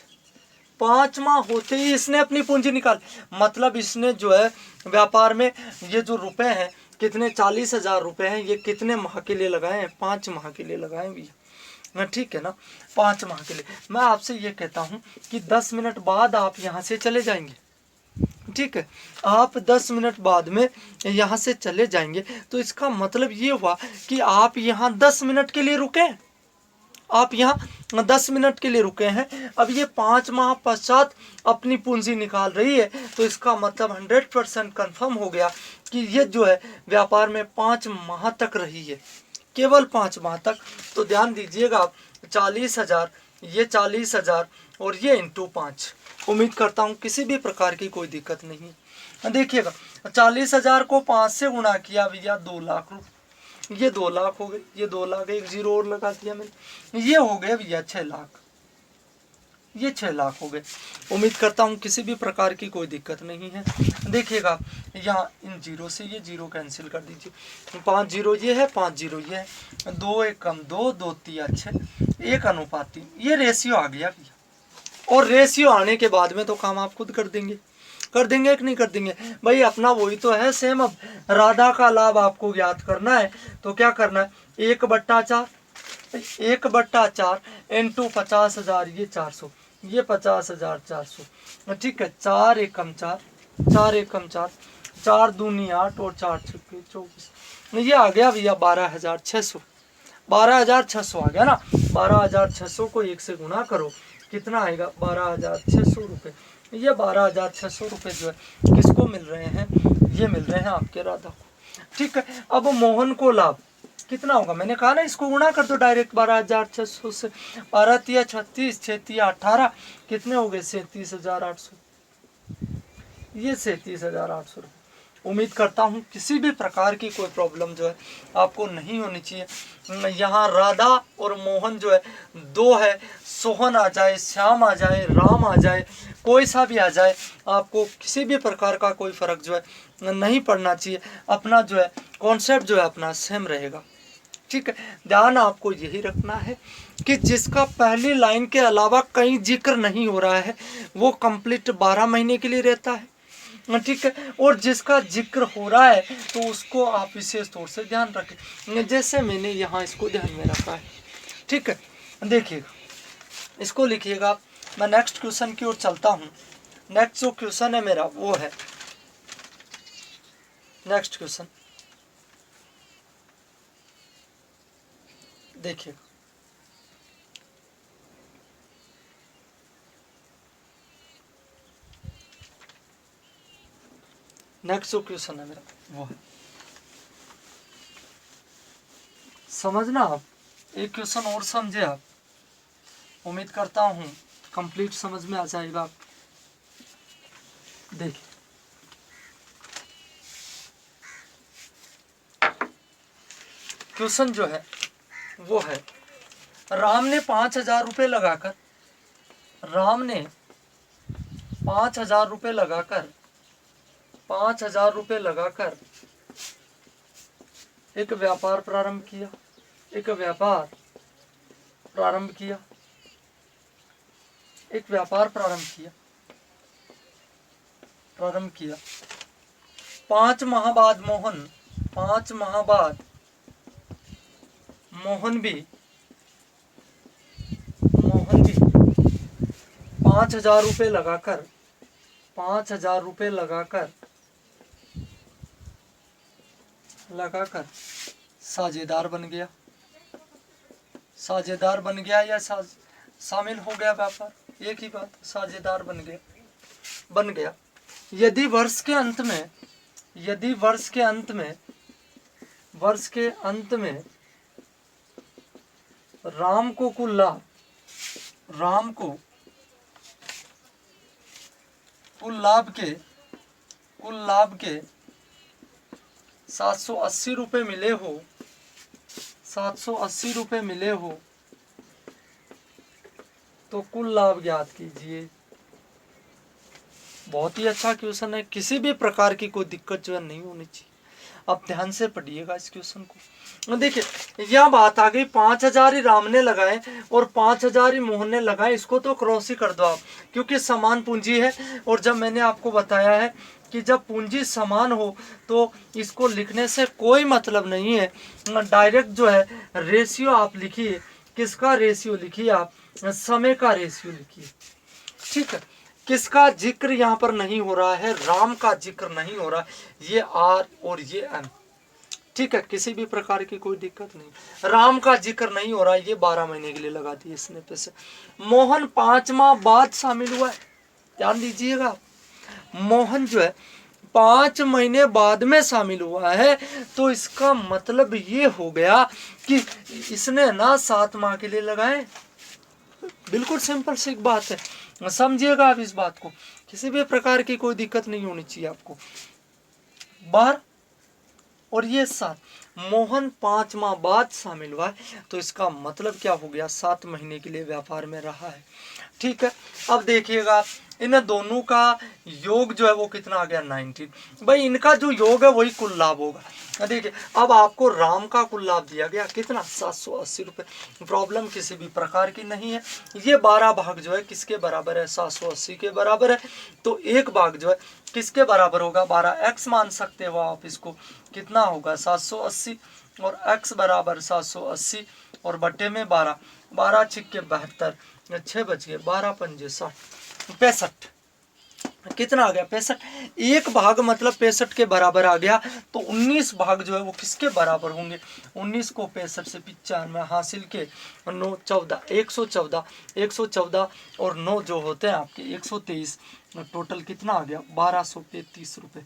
5 माह होते ही इसने अपनी पूंजी निकाल, मतलब इसने जो है व्यापार में ये जो रुपए हैं कितने 40,000 रुपए हैं, ये कितने माह के लिए लगाए हैं? 5 माह के लिए लगाए भैया, ठीक है ना, 5 माह के लिए। मैं आपसे ये कहता हूँ कि 10 मिनट बाद आप यहाँ से चले जाएंगे, ठीक है, आप 10 मिनट बाद में यहाँ से चले जाएंगे, तो इसका मतलब ये हुआ कि आप यहाँ 10 मिनट के लिए रुके, आप यहाँ 10 मिनट के लिए रुके हैं। अब ये 5 माह पश्चात अपनी पूंजी निकाल रही है, तो इसका मतलब 100% कन्फर्म हो गया कि ये जो है व्यापार में 5 माह तक रही है, केवल 5 माह तक। तो ध्यान दीजिएगा 40,000, ये 40,000 और ये इंटू 5। उम्मीद करता हूँ किसी भी प्रकार की कोई दिक्कत नहीं है। देखिएगा 40,000 को 5 से गुणा किया भैया 2 लाख रुपये, ये 2 लाख हो गए, ये 2 लाख, एक जीरो और लगा दिया मैंने, ये हो गए भैया 6 लाख, ये 6 लाख हो गए। उम्मीद करता हूँ किसी भी प्रकार की कोई दिक्कत नहीं है। देखिएगा यहाँ इन जीरो से ये जीरो कैंसिल कर दीजिए, 5 जीरो ये है, 5 जीरो ये है, 2 एक कम 2, 2 तिया 6, 1 अनुपात 3, ये रेशियो आ गया भैया। और रेशियो आने के बाद में तो काम आप खुद कर देंगे कि नहीं कर देंगे भाई, अपना वही तो है सेम। अब राधा का लाभ आपको ज्ञात करना है तो क्या करना है, 1/4, 1/4 इंटू 50,000, ये 400, ये 50,400, ठीक है, 4 एकम 4, 4 एकम 4, 4 दूनी 8 और 4 छक्के 24, ये आ गया भैया 12,600, 12,600 आ गया ना। 12,600 को 1 से गुणा करो, कितना आएगा 12,600 रुपये। ये 12,600 रुपये जो है किसको मिल रहे हैं, ये मिल रहे हैं आपके राधा को, ठीक है। अब मोहन को लाभ कितना होगा, मैंने कहा ना इसको गुणा कर दो डायरेक्ट 12,600 से, 12 तिया 36, 6 तिया 18, कितने हो गए 37,800, ये 37,800 रुपये। उम्मीद करता हूँ किसी भी प्रकार की कोई प्रॉब्लम जो है आपको नहीं होनी चाहिए। यहाँ राधा और मोहन जो है 2 है, सोहन आ जाए, श्याम आ जाए, राम आ जाए, कोई सा भी आ जाए, आपको किसी भी प्रकार का कोई फर्क जो है नहीं पड़ना चाहिए। अपना जो है कॉन्सेप्ट जो है अपना सेम रहेगा, ठीक है। ध्यान आपको यही रखना है कि जिसका पहली लाइन के अलावा कहीं जिक्र नहीं हो रहा है वो कंप्लीट 12 महीने के लिए रहता है, ठीक है। और जिसका जिक्र हो रहा है तो उसको आप विशेष तौर से ध्यान रखें, जैसे मैंने यहाँ इसको ध्यान में रखा है, ठीक है। देखिएगा इसको लिखिएगा। मैं नेक्स्ट क्वेश्चन की ओर चलता हूँ। नेक्स्ट जो क्वेश्चन है मेरा वो है, नेक्स्ट क्वेश्चन देखिएगा, नेक्स्ट जो क्वेश्चन है मेरा वो है, समझना आप, एक क्वेश्चन और समझे आप, उम्मीद करता हूँ कंप्लीट समझ में आ जाएगा। देखिए क्वेश्चन जो है वो है, राम ने 5,000 रुपये लगाकर, राम ने 5,000 रुपये लगाकर, 5,000 रुपये लगाकर एक व्यापार प्रारंभ किया, एक व्यापार प्रारंभ किया, एक व्यापार प्रारंभ किया, प्रारंभ किया। 5 माह बाद मोहन, 5 माह बाद मोहन भी 5,000 रुपये लगाकर, 5,000 रुपये लगाकर साझेदार बन गया, साझेदार बन गया या शामिल हो गया व्यापार, एक ही बात, साझेदार बन गया। यदि वर्ष के अंत में, यदि वर्ष के अंत में, वर्ष के अंत में राम को कुल लाभ, राम को कुल लाभ के 780 रुपये मिले हो, 780 रुपये मिले हो तो कुल लाभ ज्ञात कीजिए। बहुत ही अच्छा क्वेश्चन है, किसी भी प्रकार की कोई दिक्कत जो है नहीं होनी चाहिए। आप ध्यान से पढ़िएगा इस क्वेश्चन को। देखिए यह बात आ गई, 5,000 ही राम ने लगाए और 5,000 ही मोहन ने लगाए, इसको तो क्रॉस ही कर दो आप, क्योंकि समान पूंजी है। और जब मैंने आपको बताया है कि जब पूंजी समान हो तो इसको लिखने से कोई मतलब नहीं है, डायरेक्ट जो है रेशियो आप लिखिए। किसका रेशियो लिखिए आप? समय का रेशियो लिखिए। ठीक है, किसका जिक्र यहाँ पर नहीं हो रहा है? राम का जिक्र नहीं हो रहा, ये आर और ये एम। ठीक है, किसी भी प्रकार की कोई दिक्कत नहीं, राम का जिक्र नहीं हो रहा है, ये 12 महीने के लिए लगा दिए इसने पैसे। मोहन 5 माह बाद शामिल हुआ है, ध्यान दीजिएगा, मोहन जो है 5 महीने बाद में शामिल हुआ है, तो इसका मतलब ये हो गया कि इसने ना 7 माह के लिए लगाए। बिल्कुल सिंपल सी एक बात है, समझिएगा आप इस बात को, किसी भी प्रकार की कोई दिक्कत नहीं होनी चाहिए आपको। 12 और ये 7, मोहन 5 माह बाद शामिल हुआ है, तो इसका मतलब क्या हो गया? 7 महीने के लिए व्यापार में रहा है। ठीक है, अब देखिएगा इन दोनों का योग जो है वो कितना आ गया? 19। भाई इनका जो योग है वही कुल लाभ होगा। देखिए अब आपको राम का कुल लाभ दिया गया कितना? 780 रुपये। प्रॉब्लम किसी भी प्रकार की नहीं है। ये 12 भाग जो है किसके बराबर है? 780 के बराबर है। तो एक भाग जो है किसके बराबर होगा? 12x मान सकते हो आप इसको, कितना होगा? 780, और x बराबर 780 और बट्टे में 12, 12 छिक्के 72, 6 बच गए, 12 पंजे 60, 65। कितना आ गया? 65। एक भाग मतलब 65 के बराबर आ गया, तो 19 भाग जो है वो किसके बराबर होंगे? 19 को 65 से 95 हासिल के 9 14 114, 114 और 9 जो होते हैं आपके 123, टोटल कितना आ गया? 1233 रुपये।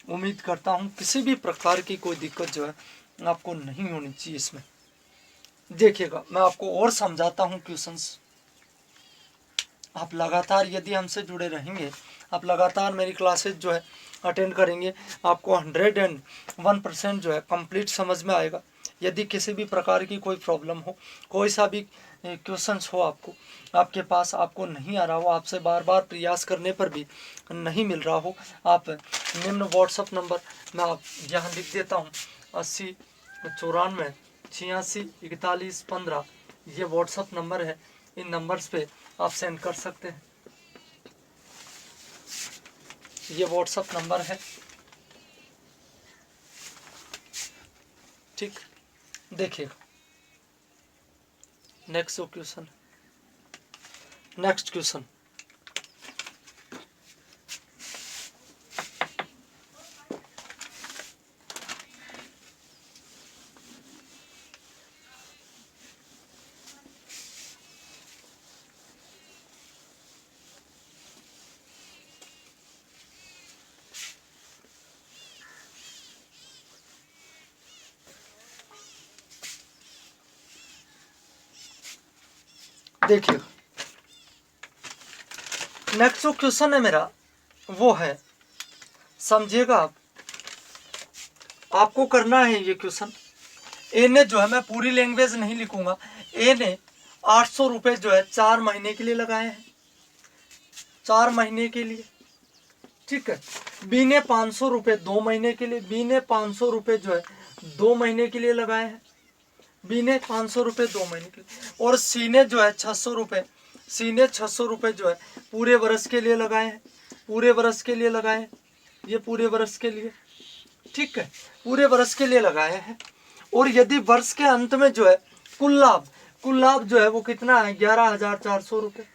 उम्मीद करता हूँ किसी भी प्रकार की कोई दिक्कत जो है आपको नहीं होनी चाहिए इसमें। देखिएगा मैं आपको और समझाता हूँ क्वेश्चंस। आप लगातार यदि हमसे जुड़े रहेंगे, आप लगातार मेरी क्लासेज जो है अटेंड करेंगे, आपको 101% जो है कंप्लीट समझ में आएगा। यदि किसी भी प्रकार की कोई प्रॉब्लम हो, कोई सा भी क्वेश्चंस हो आपको, आपके पास आपको नहीं आ रहा हो, आपसे बार बार प्रयास करने पर भी नहीं मिल रहा हो, आप निम्न व्हाट्सअप नंबर मैं आप यहाँ लिख देता हूँ, 80 94 86 41 15, ये व्हाट्सअप नंबर है। इन नंबर्स पे आप सेंड कर सकते हैं, ये व्हाट्सअप नंबर है। ठीक, देखिएगा नेक्स्ट क्वेश्चन, नेक्स्ट क्वेश्चन। देखिए नेक्स्ट जो क्वेश्चन है मेरा वो है, समझिएगा आप, आपको करना है ये क्वेश्चन। ए ने जो है, मैं पूरी लैंग्वेज नहीं लिखूंगा, ए ने 800 रुपये जो है 4 महीने के लिए लगाए हैं, 4 महीने के लिए। ठीक है, बी ने 500 रुपये 2 महीने के लिए, बी ने 500 रुपये जो है 2 महीने के लिए लगाए हैं, बी ने 500 रुपये 2 महीने के लिए। और सी ने जो है 600 रुपये, सी ने 600 रुपये जो है पूरे वर्ष के लिए लगाए हैं, पूरे वर्ष के लिए लगाए हैं, ये पूरे वर्ष के लिए। ठीक है, पूरे वर्ष के लिए लगाए हैं। और यदि वर्ष के अंत में जो है कुल लाभ जो है वो कितना है? 11,400 रुपये।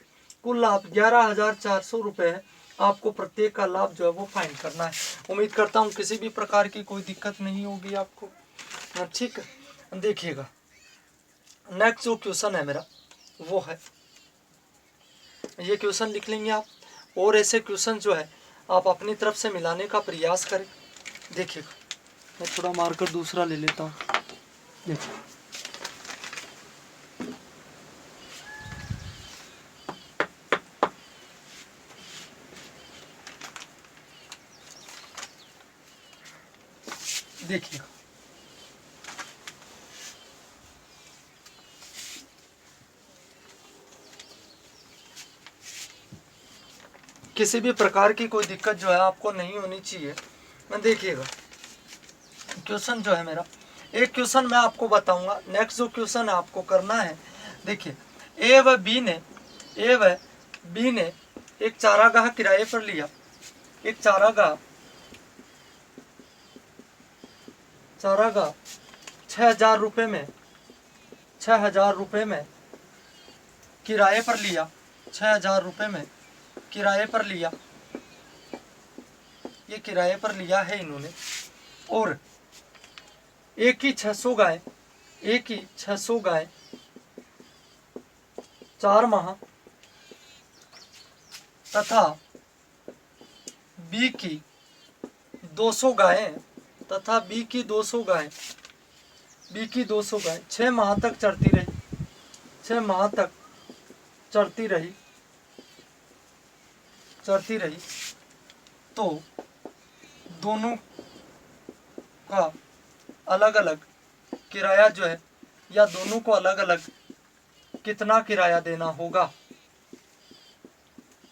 कुल लाभ 11,400 रुपये है। आपको प्रत्येक का लाभ जो है वो फाइंड करना है। उम्मीद करता हूँ किसी भी प्रकार की कोई दिक्कत नहीं होगी आपको। ठीक है, देखिएगा नेक्स्ट जो क्वेश्चन है मेरा वो है, ये क्वेश्चन लिख लेंगे आप, और ऐसे क्वेश्चन जो है आप अपनी तरफ से मिलाने का प्रयास करें। देखिएगा मैं थोड़ा मार्कर दूसरा ले लेता हूँ। देखिए देखिएगा किसी भी प्रकार की कोई दिक्कत जो है आपको नहीं होनी चाहिए। मैं देखिएगा क्वेश्चन जो है मेरा, एक क्वेश्चन मैं आपको बताऊंगा। नेक्स्ट जो क्वेश्चन आपको करना है, देखिए ए व बी ने एक चारागाह किराए पर लिया। एक चारागाह 6,000 रुपये में 6,000 रुपये में किराए पर लिया। 6,000 रुपये में किराए पर लिया, ये किराए पर लिया है इन्होंने। और एक ही 600 गाय 4 माह तथा बी की 200 गायें 6 माह तक चरती रही। 6 माह तक चरती रही तो दोनों का अलग अलग किराया जो है, या दोनों को अलग अलग कितना किराया देना होगा।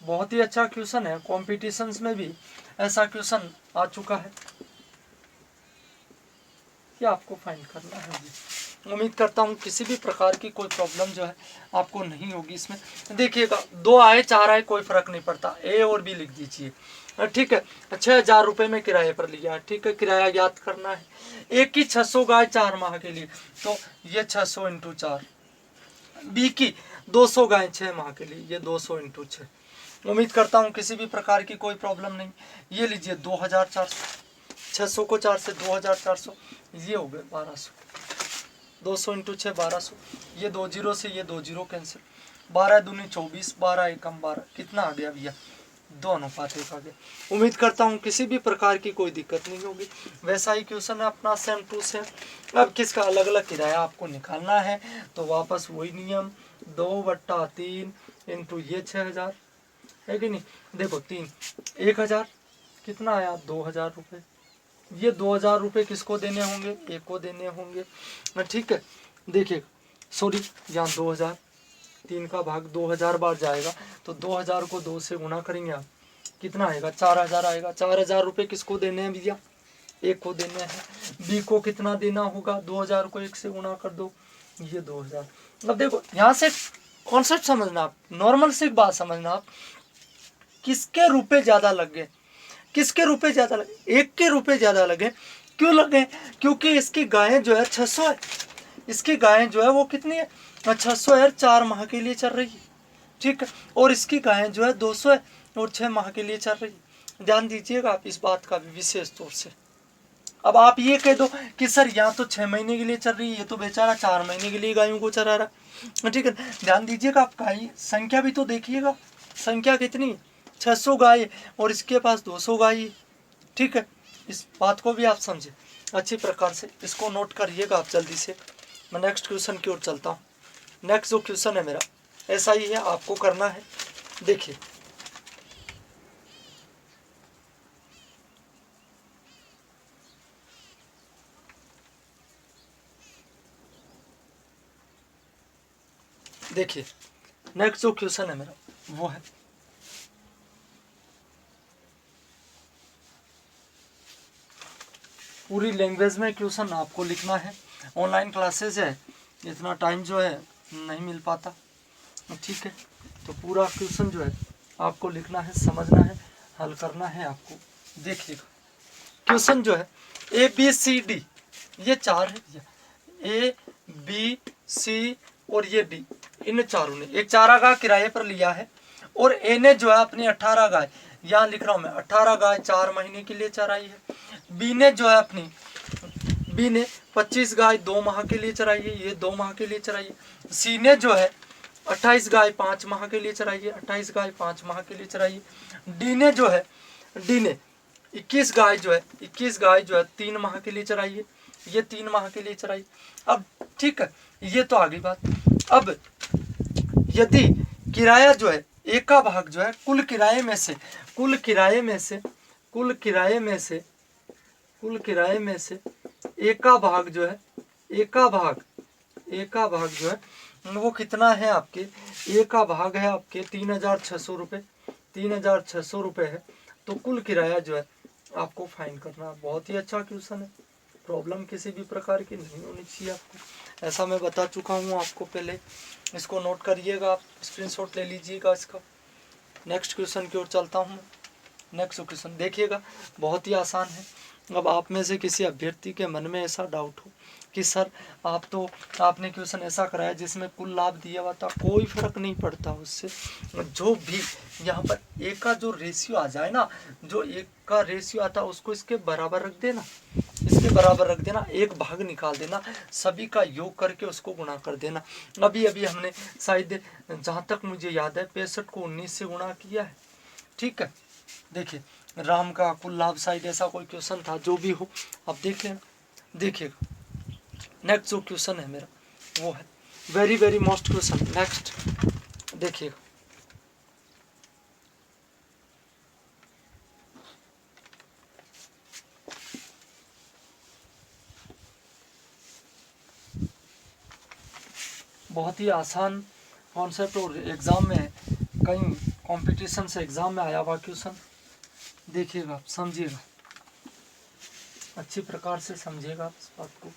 बहुत ही अच्छा क्वेश्चन है, कॉम्पिटिशन्स में भी ऐसा क्वेश्चन आ चुका है। ये आपको फाइंड करना है। उम्मीद करता हूँ किसी भी प्रकार की कोई प्रॉब्लम जो है आपको नहीं होगी इसमें। देखिएगा 2 आए 4 आए कोई फर्क नहीं पड़ता, ए और बी लिख दीजिए, ठीक है। 6,000 रुपये में किराए पर लिया, ठीक है, किराया ज्ञात करना है। एक की 600 गाय 4 माह के लिए, तो ये 600 × 4। बी की 200 गाय 6 माह के लिए, ये 200 × 6। उम्मीद करता हूँ किसी भी प्रकार की कोई प्रॉब्लम नहीं। ये लीजिए 2,400, 600 को 4 से 2,400, ये हो गए 1200। 200 × 6 1200, ये 2 0 से ये 2 0 कैंसिल। 12 दूनी 24, 12 एकम 12, कितना आ गया भैया? 2:1 आ गया। उम्मीद करता हूँ किसी भी प्रकार की कोई दिक्कत नहीं होगी। वैसा ही क्वेश्चन है अपना सेम टू सेम। अब किसका अलग अलग किराया आपको निकालना है, तो वापस वही नियम 2/3 × ये 6,000 है कि नहीं। देखो 3 1,000 कितना आया? 2,000 रुपये। ये 2,000 रुपये किसको देने होंगे? एक को देने होंगे, ठीक है। देखिए सॉरी, यहाँ 2,000, 3 का भाग 2,000 बार जाएगा, तो 2,000 को 2 से गुना करेंगे आप, कितना आएगा? 4,000 आएगा। 4,000 रुपये किसको देने हैं भैया? एक को देने हैं। बी को कितना देना होगा? 2,000 को 1 से गुना कर दो, ये 2,000। अब देखो यहाँ से कॉन्सेप्ट समझना आप, नॉर्मल से एक बात समझना आप, किसके रुपए ज़्यादा लग गए? किसके रुपए ज़्यादा लगे? एक के रुपए ज़्यादा लगे। क्यों लगे? क्योंकि इसकी गायें जो है 600 है। इसकी गायें जो है वो कितनी है? 600 है, 4 माह के लिए चल रही है, ठीक है। और इसकी गायें जो है 200 है और 6 माह के लिए चल रही है। ध्यान दीजिएगा आप इस बात का भी विशेष तौर से। अब आप ये कह दो कि सर यहाँ तो 6 महीने के लिए चल रही है, ये तो बेचारा 4 महीने के लिए गायों को चरा रहा, ठीक है। ध्यान दीजिएगा आप, गाय संख्या भी तो देखिएगा, संख्या कितनी? 600 गाय और इसके पास 200 गाय, ठीक है। इस बात को भी आप समझे अच्छी प्रकार से, इसको नोट करिएगा आप जल्दी से। मैं नेक्स्ट क्वेश्चन की ओर चलता हूँ। नेक्स्ट जो क्वेश्चन है मेरा ऐसा ही है, आपको करना है। देखिए देखिए नेक्स्ट जो क्वेश्चन है मेरा वो है, पूरी लैंग्वेज में क्वेश्चन आपको लिखना है। ऑनलाइन क्लासेस है, इतना टाइम जो है नहीं मिल पाता, ठीक है। तो पूरा क्वेश्चन जो है आपको लिखना है, समझना है, हल करना है आपको। देखिएगा क्वेश्चन जो है ABCD, ये 4 है, ABC और ये D, इन चारों ने एक चारागाह किराए पर लिया है। और ए ने जो है अपनी 18 गाय, यहाँ लिख रहा हूँ मैं, 18 गाय 4 महीने के लिए चराई है। बी ने जो है अपनी 25 गाय 2 माह के लिए चराई है, ये 2 माह के लिए चराई है। सी ने जो है 28 गाय 5 माह के लिए चराई है, 28 गाय 5 माह के लिए चराई है। डी ने 21 गाय जो है 3 माह के लिए चराई है, ये 3 माह के लिए चराई। अब ठीक है, ये तो आ गई बात। अब यदि किराया जो है एक का भाग जो है कुल किराए में से एक का भाग जो है वो कितना है आपके? एक का भाग है आपके 3,600 रुपये, 3,600 रुपये है। तो कुल किराया जो है आपको फाइन करना। बहुत ही अच्छा क्वेश्चन है, प्रॉब्लम किसी भी प्रकार की नहीं होनी चाहिए आपको, ऐसा मैं बता चुका हूँ आपको पहले। इसको नोट करिएगा, आप स्क्रीनशॉट ले लीजिएगा इसका। नेक्स्ट क्वेश्चन की ओर चलता हूँ। नेक्स्ट क्वेश्चन देखिएगा, बहुत ही आसान है। अब आप में से किसी अभ्यर्थी के मन में ऐसा डाउट हो कि सर आपने क्वेश्चन ऐसा कराया जिसमें कुल लाभ दिया हुआ था, कोई फर्क नहीं पड़ता उससे, जो भी यहाँ पर एक का जो रेशियो आ जाए ना, जो एक का रेशियो आता है उसको इसके बराबर रख देना, इसके बराबर रख देना, एक भाग निकाल देना, सभी का योग करके उसको गुणा कर देना। अभी अभी हमने शायद जहाँ तक मुझे याद है 65 को 19 से गुणा किया है, ठीक है। देखिए राम का कुल लाभ, शायद ऐसा कोई क्वेश्चन था, जो भी हो आप देख लेना। देखिएगा नेक्स्ट जो क्वेश्चन है मेरा वो है very very most question. Next देखिएगा, बहुत ही आसान कॉन्सेप्ट और एग्जाम में कई कंपटीशन से एग्जाम में आया हुआ क्वेश्चन। देखिएगा, समझिएगा, अच्छी प्रकार से समझिएगा इस बात को।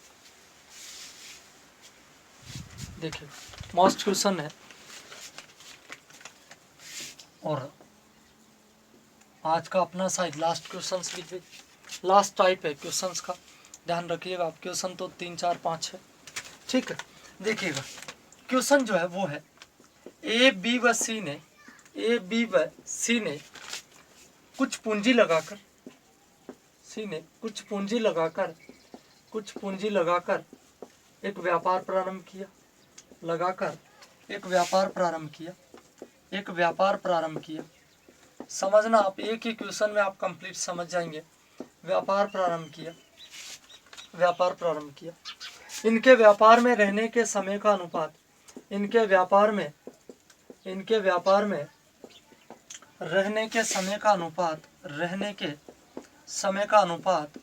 देखिए मोस्ट क्वेश्चन है और आज का अपना शायद लास्ट क्वेश्चन भी, लास्ट टाइप है क्वेश्चंस का, ध्यान रखिएगा आप। क्वेश्चन तो 3 4 5 है, ठीक है। देखिएगा क्वेश्चन जो है वो है ए बी व सी ने कुछ पूंजी लगाकर, सी ने कुछ पूंजी लगाकर एक व्यापार प्रारंभ किया, एक व्यापार प्रारंभ किया। समझना आप, एक ही क्वेश्चन में आप कंप्लीट समझ जाएंगे। व्यापार प्रारंभ किया। इनके व्यापार में रहने के समय का अनुपात, इनके व्यापार में रहने के समय का अनुपात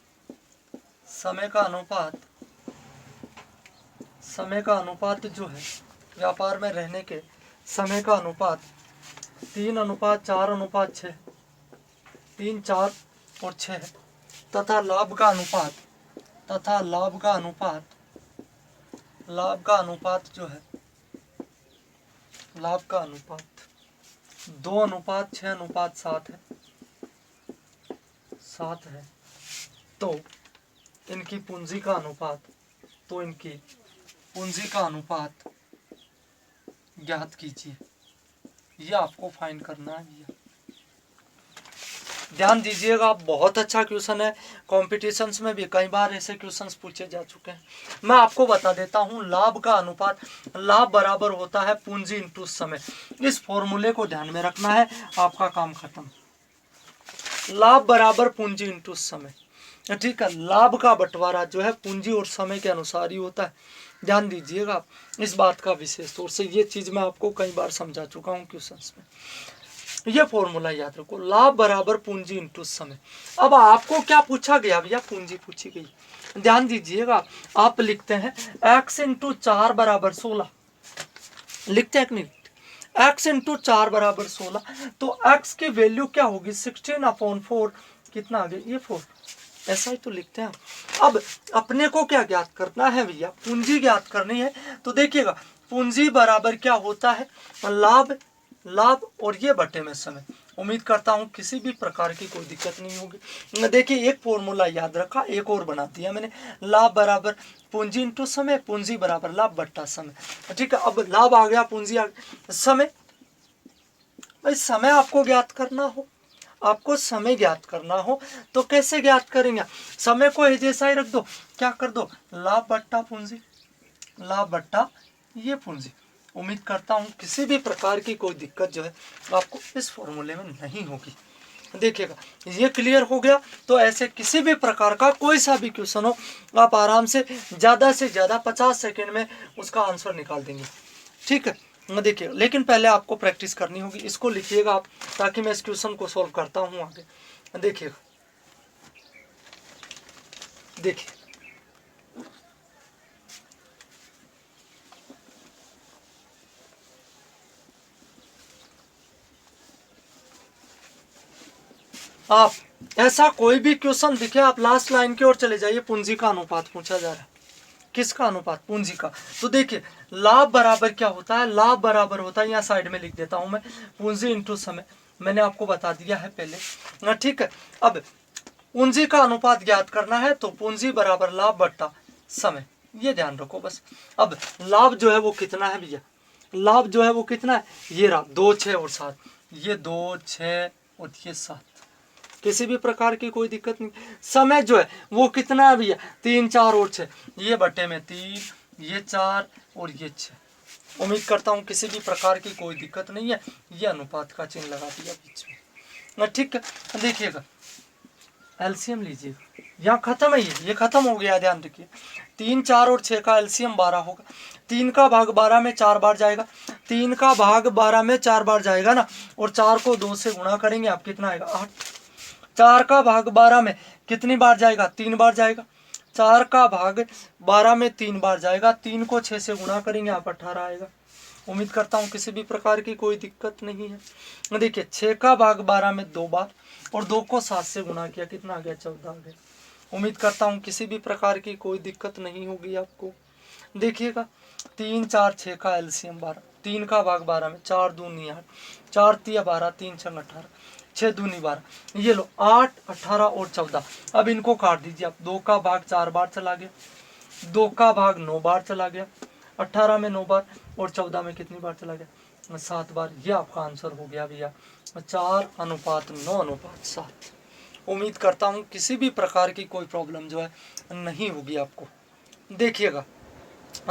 जो है, व्यापार में रहने के समय का अनुपात 3:4:6, 3 4 और 6 है, तथा लाभ का अनुपात जो है, लाभ का अनुपात 2:6:7 है, 7 है। तो इनकी पूंजी का अनुपात ज्ञात कीजिए। ये आपको फाइंड करना है भैया, ध्यान दीजिएगा आप। बहुत अच्छा क्वेश्चन है, कॉम्पिटिशन्स में भी कई बार ऐसे क्वेश्चंस पूछे जा चुके हैं। मैं आपको बता देता हूँ, लाभ का अनुपात, लाभ बराबर होता है पूंजी इंटू समय। इस फॉर्मूले को ध्यान में रखना है, आपका काम खत्म। लाभ बराबर पूंजी इंटू समय, ठीक है। लाभ का बंटवारा जो है पूंजी और समय के अनुसार ही होता है, ध्यान दीजिएगा आप इस बात का विशेष तौर से। ये चीज मैं आपको कई बार समझा चुका हूँ क्वेश्चंस में। ये फॉर्मूला याद रखो, लाभ बराबर पूंजी इंटू समय। अब आपको क्या पूछा गया भैया, पूंजी पूछी गई। ध्यान दीजिएगा, आप लिखते हैं x इंटू 4 बराबर 16, लिखते हैं कि नहीं, x इंटू 4 बराबर 16, तो x की वैल्यू क्या होगी 16/4, कितना आ गया ये 4, ऐसा ही तो लिखते हैं। अब अपने को क्या ज्ञात करना है भैया, पूंजी ज्ञात करनी है। तो देखिएगा पूंजी बराबर क्या होता है, लाभ और ये बटे में समय। उम्मीद करता हूँ किसी भी प्रकार की कोई दिक्कत नहीं होगी। देखिए एक फॉर्मूला याद रखा, एक और बना दिया मैंने, लाभ बराबर पूंजी इंटू समय, पूंजी बराबर लाभ बट्टा समय, ठीक है। अब लाभ आ गया, पूंजी आ गया, समय, भाई समय आपको ज्ञात करना हो, तो कैसे ज्ञात करेंगे, समय को जैसा ही रख दो, क्या कर दो, लाभ बट्टा पूंजी, लाभ बट्टा ये पूंजी। उम्मीद करता हूँ किसी भी प्रकार की कोई दिक्कत जो है आपको इस फॉर्मूले में नहीं होगी। देखिएगा ये क्लियर हो गया। तो ऐसे किसी भी प्रकार का कोई सा भी क्वेश्चन हो, आप आराम से ज़्यादा 50 सेकेंड में उसका आंसर निकाल देंगे, ठीक है। देखिए लेकिन पहले आपको प्रैक्टिस करनी होगी। इसको लिखिएगा आप, ताकि मैं इस क्वेश्चन को सॉल्व करता हूँ आगे। देखिएगा, देखिए आप ऐसा कोई भी क्वेश्चन दिखे आप लास्ट लाइन की ओर चले जाइए, पूंजी का अनुपात पूछा जा रहा है। किसका अनुपात? पूंजी का। तो देखिए लाभ बराबर क्या होता है, लाभ बराबर होता है, यहाँ साइड में लिख देता हूं मैं, पूंजी इंटू समय, मैंने आपको बता दिया है पहले, ठीक है। अब पूंजी का अनुपात ज्ञात करना है तो पूंजी बराबर लाभ बट्टा समय, ये ध्यान रखो बस। अब लाभ जो है वो कितना है भैया, लाभ जो है वो कितना है, ये रहा 2, 6 और 7, ये 2, 6 और ये 7, किसी भी प्रकार की कोई दिक्कत नहीं। समय जो है वो कितना है भैया, 3, 4 और 6, ये बटे में 3, ये 4 और ये 6। उम्मीद करता हूँ किसी भी प्रकार की कोई दिक्कत नहीं है। ये अनुपात का चिन्ह लगा दिया बीच में, ठीक है। देखिएगा एलसीएम लीजिएगा, यहाँ खत्म है, ये खत्म हो गया, ध्यान रखिए। 3, 4 और 6 का एलसीएम 12 होगा। 3 का भाग 12 में 4 बार जाएगा, 3 का भाग 12 में 4 बार जाएगा ना, और 4 को 2 से गुणा करेंगे आप कितना आएगा 8। 4 का भाग 12 में कितनी बार जाएगा, 3 बार जाएगा। 4 का भाग 12 में 3 बार जाएगा, 3 को 6 से गुणा करेंगे आप 18 आएगा। उम्मीद करता हूँ किसी भी प्रकार की कोई दिक्कत नहीं है। देखिए 6 का भाग 12 में 2 बार, और 2 को 7 से गुणा किया कितना आ गया 14 आ गया। उम्मीद करता हूँ किसी भी प्रकार की कोई दिक्कत नहीं होगी आपको। देखिएगा 3, 4, 6 का एलसीएम 12, 3 का भाग 12 में 4 दूनी 8, 4 तिया 12, 3 छंग 18, 6 दूनी 12, ये लो 8, 18 और 14। अब इनको काट दीजिए आप, 2 का भाग 4 बार चला गया, 2 का भाग 9 बार चला गया, 18 में 9 बार और 14 में कितनी बार चला गया 7 बार। ये आपका आंसर हो गया भैया 4:9:7। उम्मीद करता हूँ किसी भी प्रकार की कोई प्रॉब्लम जो है नहीं होगी आपको। देखिएगा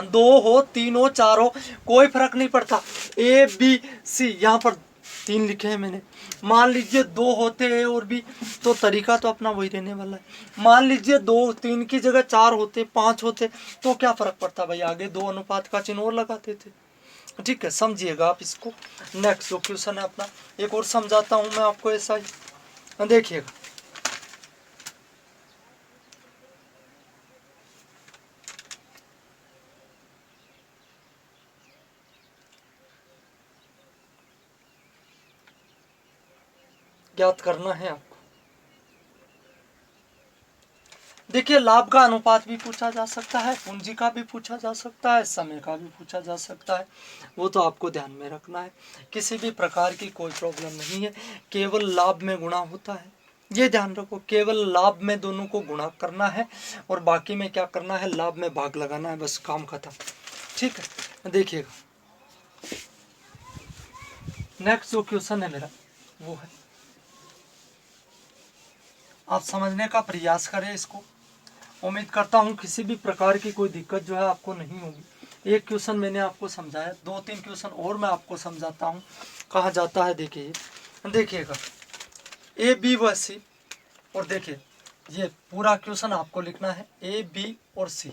2 हो 3 हो 4 हो कोई फर्क नहीं पड़ता, ए बी सी, यहाँ पर 3 लिखे हैं मैंने। मान लीजिए 2 होते ए और बी तो तरीका तो अपना वही रहने वाला है। मान लीजिए 2, 3 की जगह 4 होते, 5 होते तो क्या फर्क पड़ता भाई, आगे 2 अनुपात का चिन्ह और लगाते थे। ठीक है, समझिएगा आप इसको। नेक्स्ट जो क्वेश्चन है अपना, एक और समझाता हूँ मैं आपको ऐसा ही, देखिएगा ज्ञात करना है आपको। देखिए लाभ का अनुपात भी पूछा जा सकता है, पूंजी का भी पूछा जा सकता है, समय का भी पूछा जा सकता है, वो तो आपको ध्यान में रखना है। किसी भी प्रकार की कोई प्रॉब्लम नहीं है, केवल लाभ में गुणा होता है, ये ध्यान रखो। केवल लाभ में दोनों को गुणा करना है और बाकी में क्या करना है, लाभ में भाग लगाना है, बस काम खत्म। ठीक है, देखिएगा नेक्स्ट जो क्वेश्चन है मेरा वो है, आप समझने का प्रयास करें इसको। उम्मीद करता हूँ किसी भी प्रकार की कोई दिक्कत जो है आपको नहीं होगी। एक क्वेश्चन मैंने आपको समझाया, 2-3 क्वेश्चन और मैं आपको समझाता हूँ कहाँ जाता है। देखिएगा ए बी व सी, और देखिए ये पूरा क्वेश्चन आपको लिखना है ए बी और सी।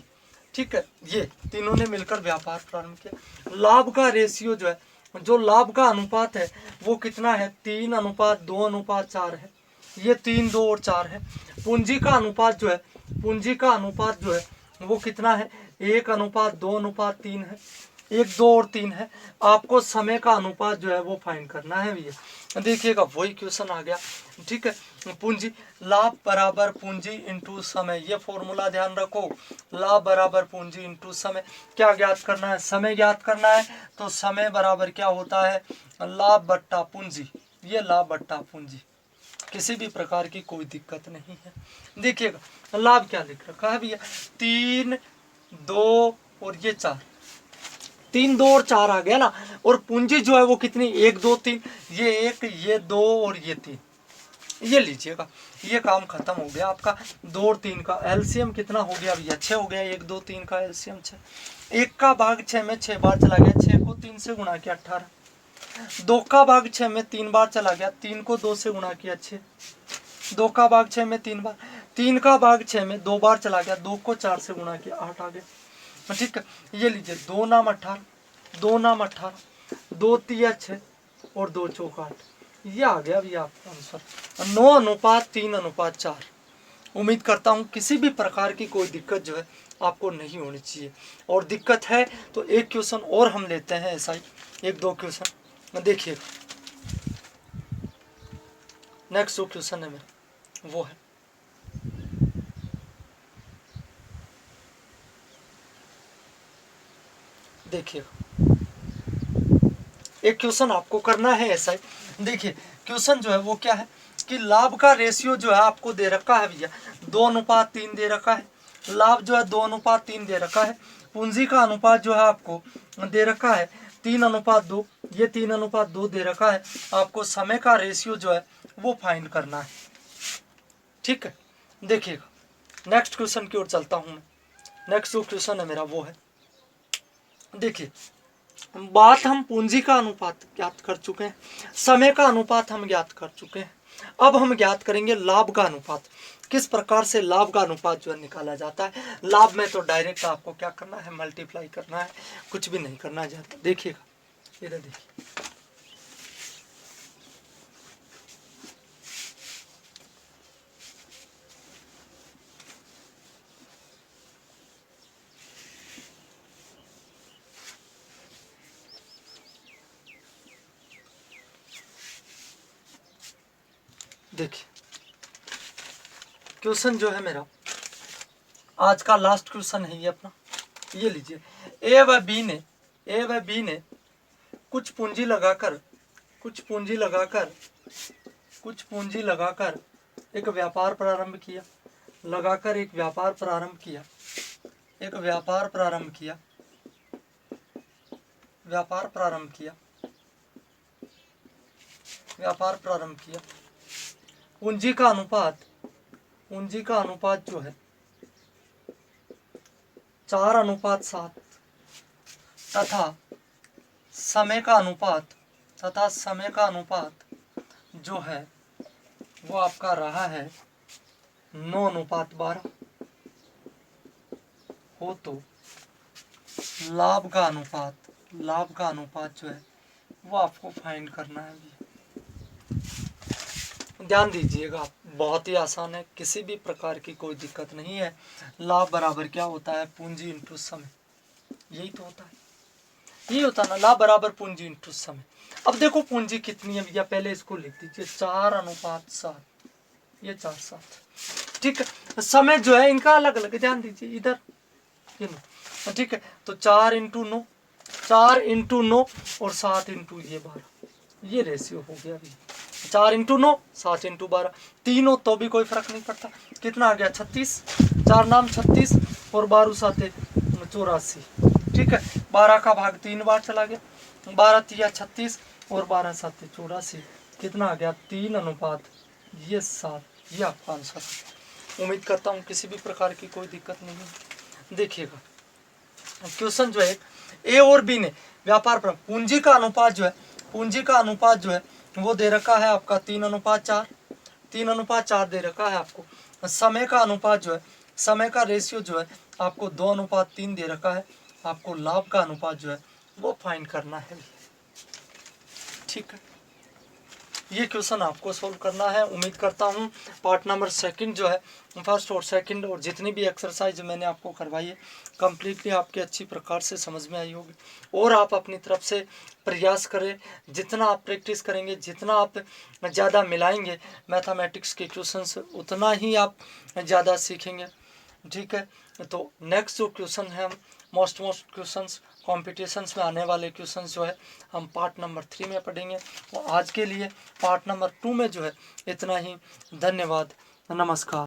ठीक है, ये तीनों ने मिलकर व्यापार प्रारंभ किया। लाभ का रेशियो जो है, जो लाभ का अनुपात है वो कितना है, 3:2:4 है। ये 3, 2 और 4 है। पूंजी का अनुपात जो है, पूंजी का अनुपात जो है वो कितना है, 1:2:3 है, 1, 2 और 3 है। आपको समय का अनुपात जो है वो फाइंड करना है भैया। देखिएगा वही क्वेश्चन आ गया। ठीक है, पूंजी लाभ बराबर पूंजी इंटू समय, ये फॉर्मूला ध्यान रखो। लाभ बराबर पूंजी इंटू समय, क्या ज्ञात करना है, समय ज्ञात करना है। तो समय बराबर क्या होता है, लाभ बट्टा पूंजी, ये लाभ बट्टा पूंजी, किसी भी प्रकार की कोई दिक्कत नहीं है। देखिएगा लाभ क्या लिख रखा है भैया, 3, 2 और ये 4, 3, 2 और 4 आ गया ना। और पूंजी जो है वो कितनी, 1, 2, 3, ये 1, ये 2 और ये 3, ये लीजिएगा। ये काम खत्म हो गया आपका। 2 और 3 का एलसीएम कितना हो गया भैया, 6 हो गया। 1, 2, 3 का एलसीएम 6। 1 का भाग 6 में 6 बार चला गया, 6 को 3 से गुणा किया 18। 2 का भाग 6 में 3 बार चला गया, 3 को 2 से गुणा किया 6। 2 का भाग 6 में 3 बार, 3 का भाग 6 में 2 बार चला गया, 2 को 4 से गुणा किया 8 आ गया। ठीक है, ये लीजिए 2 नाम 18, 2 नाम 18, 2 तिया 6 और 2 चौक 8, ये आ गया भैया आपका आंसर 9:3:4। उम्मीद करता हूँ किसी भी प्रकार की कोई दिक्कत जो है आपको नहीं होनी चाहिए। और दिक्कत है तो एक क्वेश्चन और हम लेते हैं, ऐसा ही 1-2 क्वेश्चन। देखिए नेक्स्ट जो क्वेश्चन है मेरा वो है। देखिए एक क्वेश्चन आपको करना है ऐसा ही। देखिए क्वेश्चन जो है वो क्या है कि लाभ का रेशियो जो है आपको दे रखा है भैया 2:3 दे रखा है। लाभ जो है 2:3 दे रखा है। पूंजी का अनुपात जो है आपको दे रखा है 3:2। ये 3:2 दे रखा है। आपको समय का रेशियो जो है वो फाइंड करना है। ठीक है, देखिएगा नेक्स्ट क्वेश्चन की ओर चलता हूं मैं। नेक्स्ट जो क्वेश्चन है मेरा वो है, देखिए बात हम पूंजी का अनुपात ज्ञात कर चुके हैं, समय का अनुपात हम ज्ञात कर चुके हैं। अब हम ज्ञात करेंगे लाभ का अनुपात। किस प्रकार से लाभ का अनुपात जो है निकाला जाता है। लाभ में तो डायरेक्ट आपको क्या करना है, मल्टीप्लाई करना है, कुछ भी नहीं करना चाहता। देखिएगा इधर देखिए, देखिए क्वेश्चन जो है मेरा आज का लास्ट क्वेश्चन है ये अपना। ये लीजिए, ए व बी ने कुछ पूंजी लगाकर एक व्यापार प्रारंभ किया। लगाकर एक व्यापार प्रारंभ किया। पूंजी का अनुपात जो है 4:7 तथा समय का अनुपात जो है वो आपका रहा है 9:12 हो तो लाभ का अनुपात जो है वो आपको फाइंड करना है। ध्यान दीजिएगा, बहुत ही आसान है, किसी भी प्रकार की कोई दिक्कत नहीं है। लाभ बराबर क्या होता है, पूंजी इंटू समय। यही तो होता है, यही होता है ना, लाभ बराबर पूंजी इंटू समय। अब देखो पूंजी कितनी है भैया, पहले इसको लिख दीजिए 4:7, ये 4:7। ठीक है, समय जो है इनका अलग अलग, ध्यान दीजिए इधर, ठीक है। तो 4 × 9 और 7 × ये 12, ये रेशियो हो गया अभी। 4 × 9 7 × 12, तीनों तो भी कोई फर्क नहीं पड़ता। कितना आ गया 36, 4 नाम 36 और 12 7 84। ठीक है, 12 का भाग 3 बार चला गया, 12 3 36 और 12 7 84। कितना आ गया 3:7। ये आपका आंसर है। उम्मीद करता हूँ किसी भी प्रकार की कोई दिक्कत नहीं है। देखिएगा क्वेश्चन जो है, ए और बी ने व्यापार पर पूंजी का अनुपात जो है वो दे रखा है आपका 3:4 दे रखा है आपको। समय का अनुपात जो है, समय का रेशियो जो है आपको 2:3 दे रखा है। आपको लाभ का अनुपात जो है वो फाइंड करना है। ठीक है, ये क्वेश्चन आपको सोल्व करना है। उम्मीद करता हूँ पार्ट नंबर 2 जो है, फर्स्ट और सेकंड और जितनी भी एक्सरसाइज मैंने आपको करवाई है कम्प्लीटली आपके अच्छी प्रकार से समझ में आई होगी। और आप अपनी तरफ से प्रयास करें, जितना आप प्रैक्टिस करेंगे, जितना आप ज़्यादा मिलाएंगे मैथमेटिक्स के क्वेश्चंस, उतना ही आप ज़्यादा सीखेंगे। ठीक है, तो नेक्स्ट जो क्वेश्चन है, हम मोस्ट क्वेश्चंस कॉम्पिटिशन्स में आने वाले क्वेश्चंस जो है हम पार्ट नंबर 3 में पढ़ेंगे। तो आज के लिए पार्ट नंबर 2 में जो है इतना ही। धन्यवाद, नमस्कार।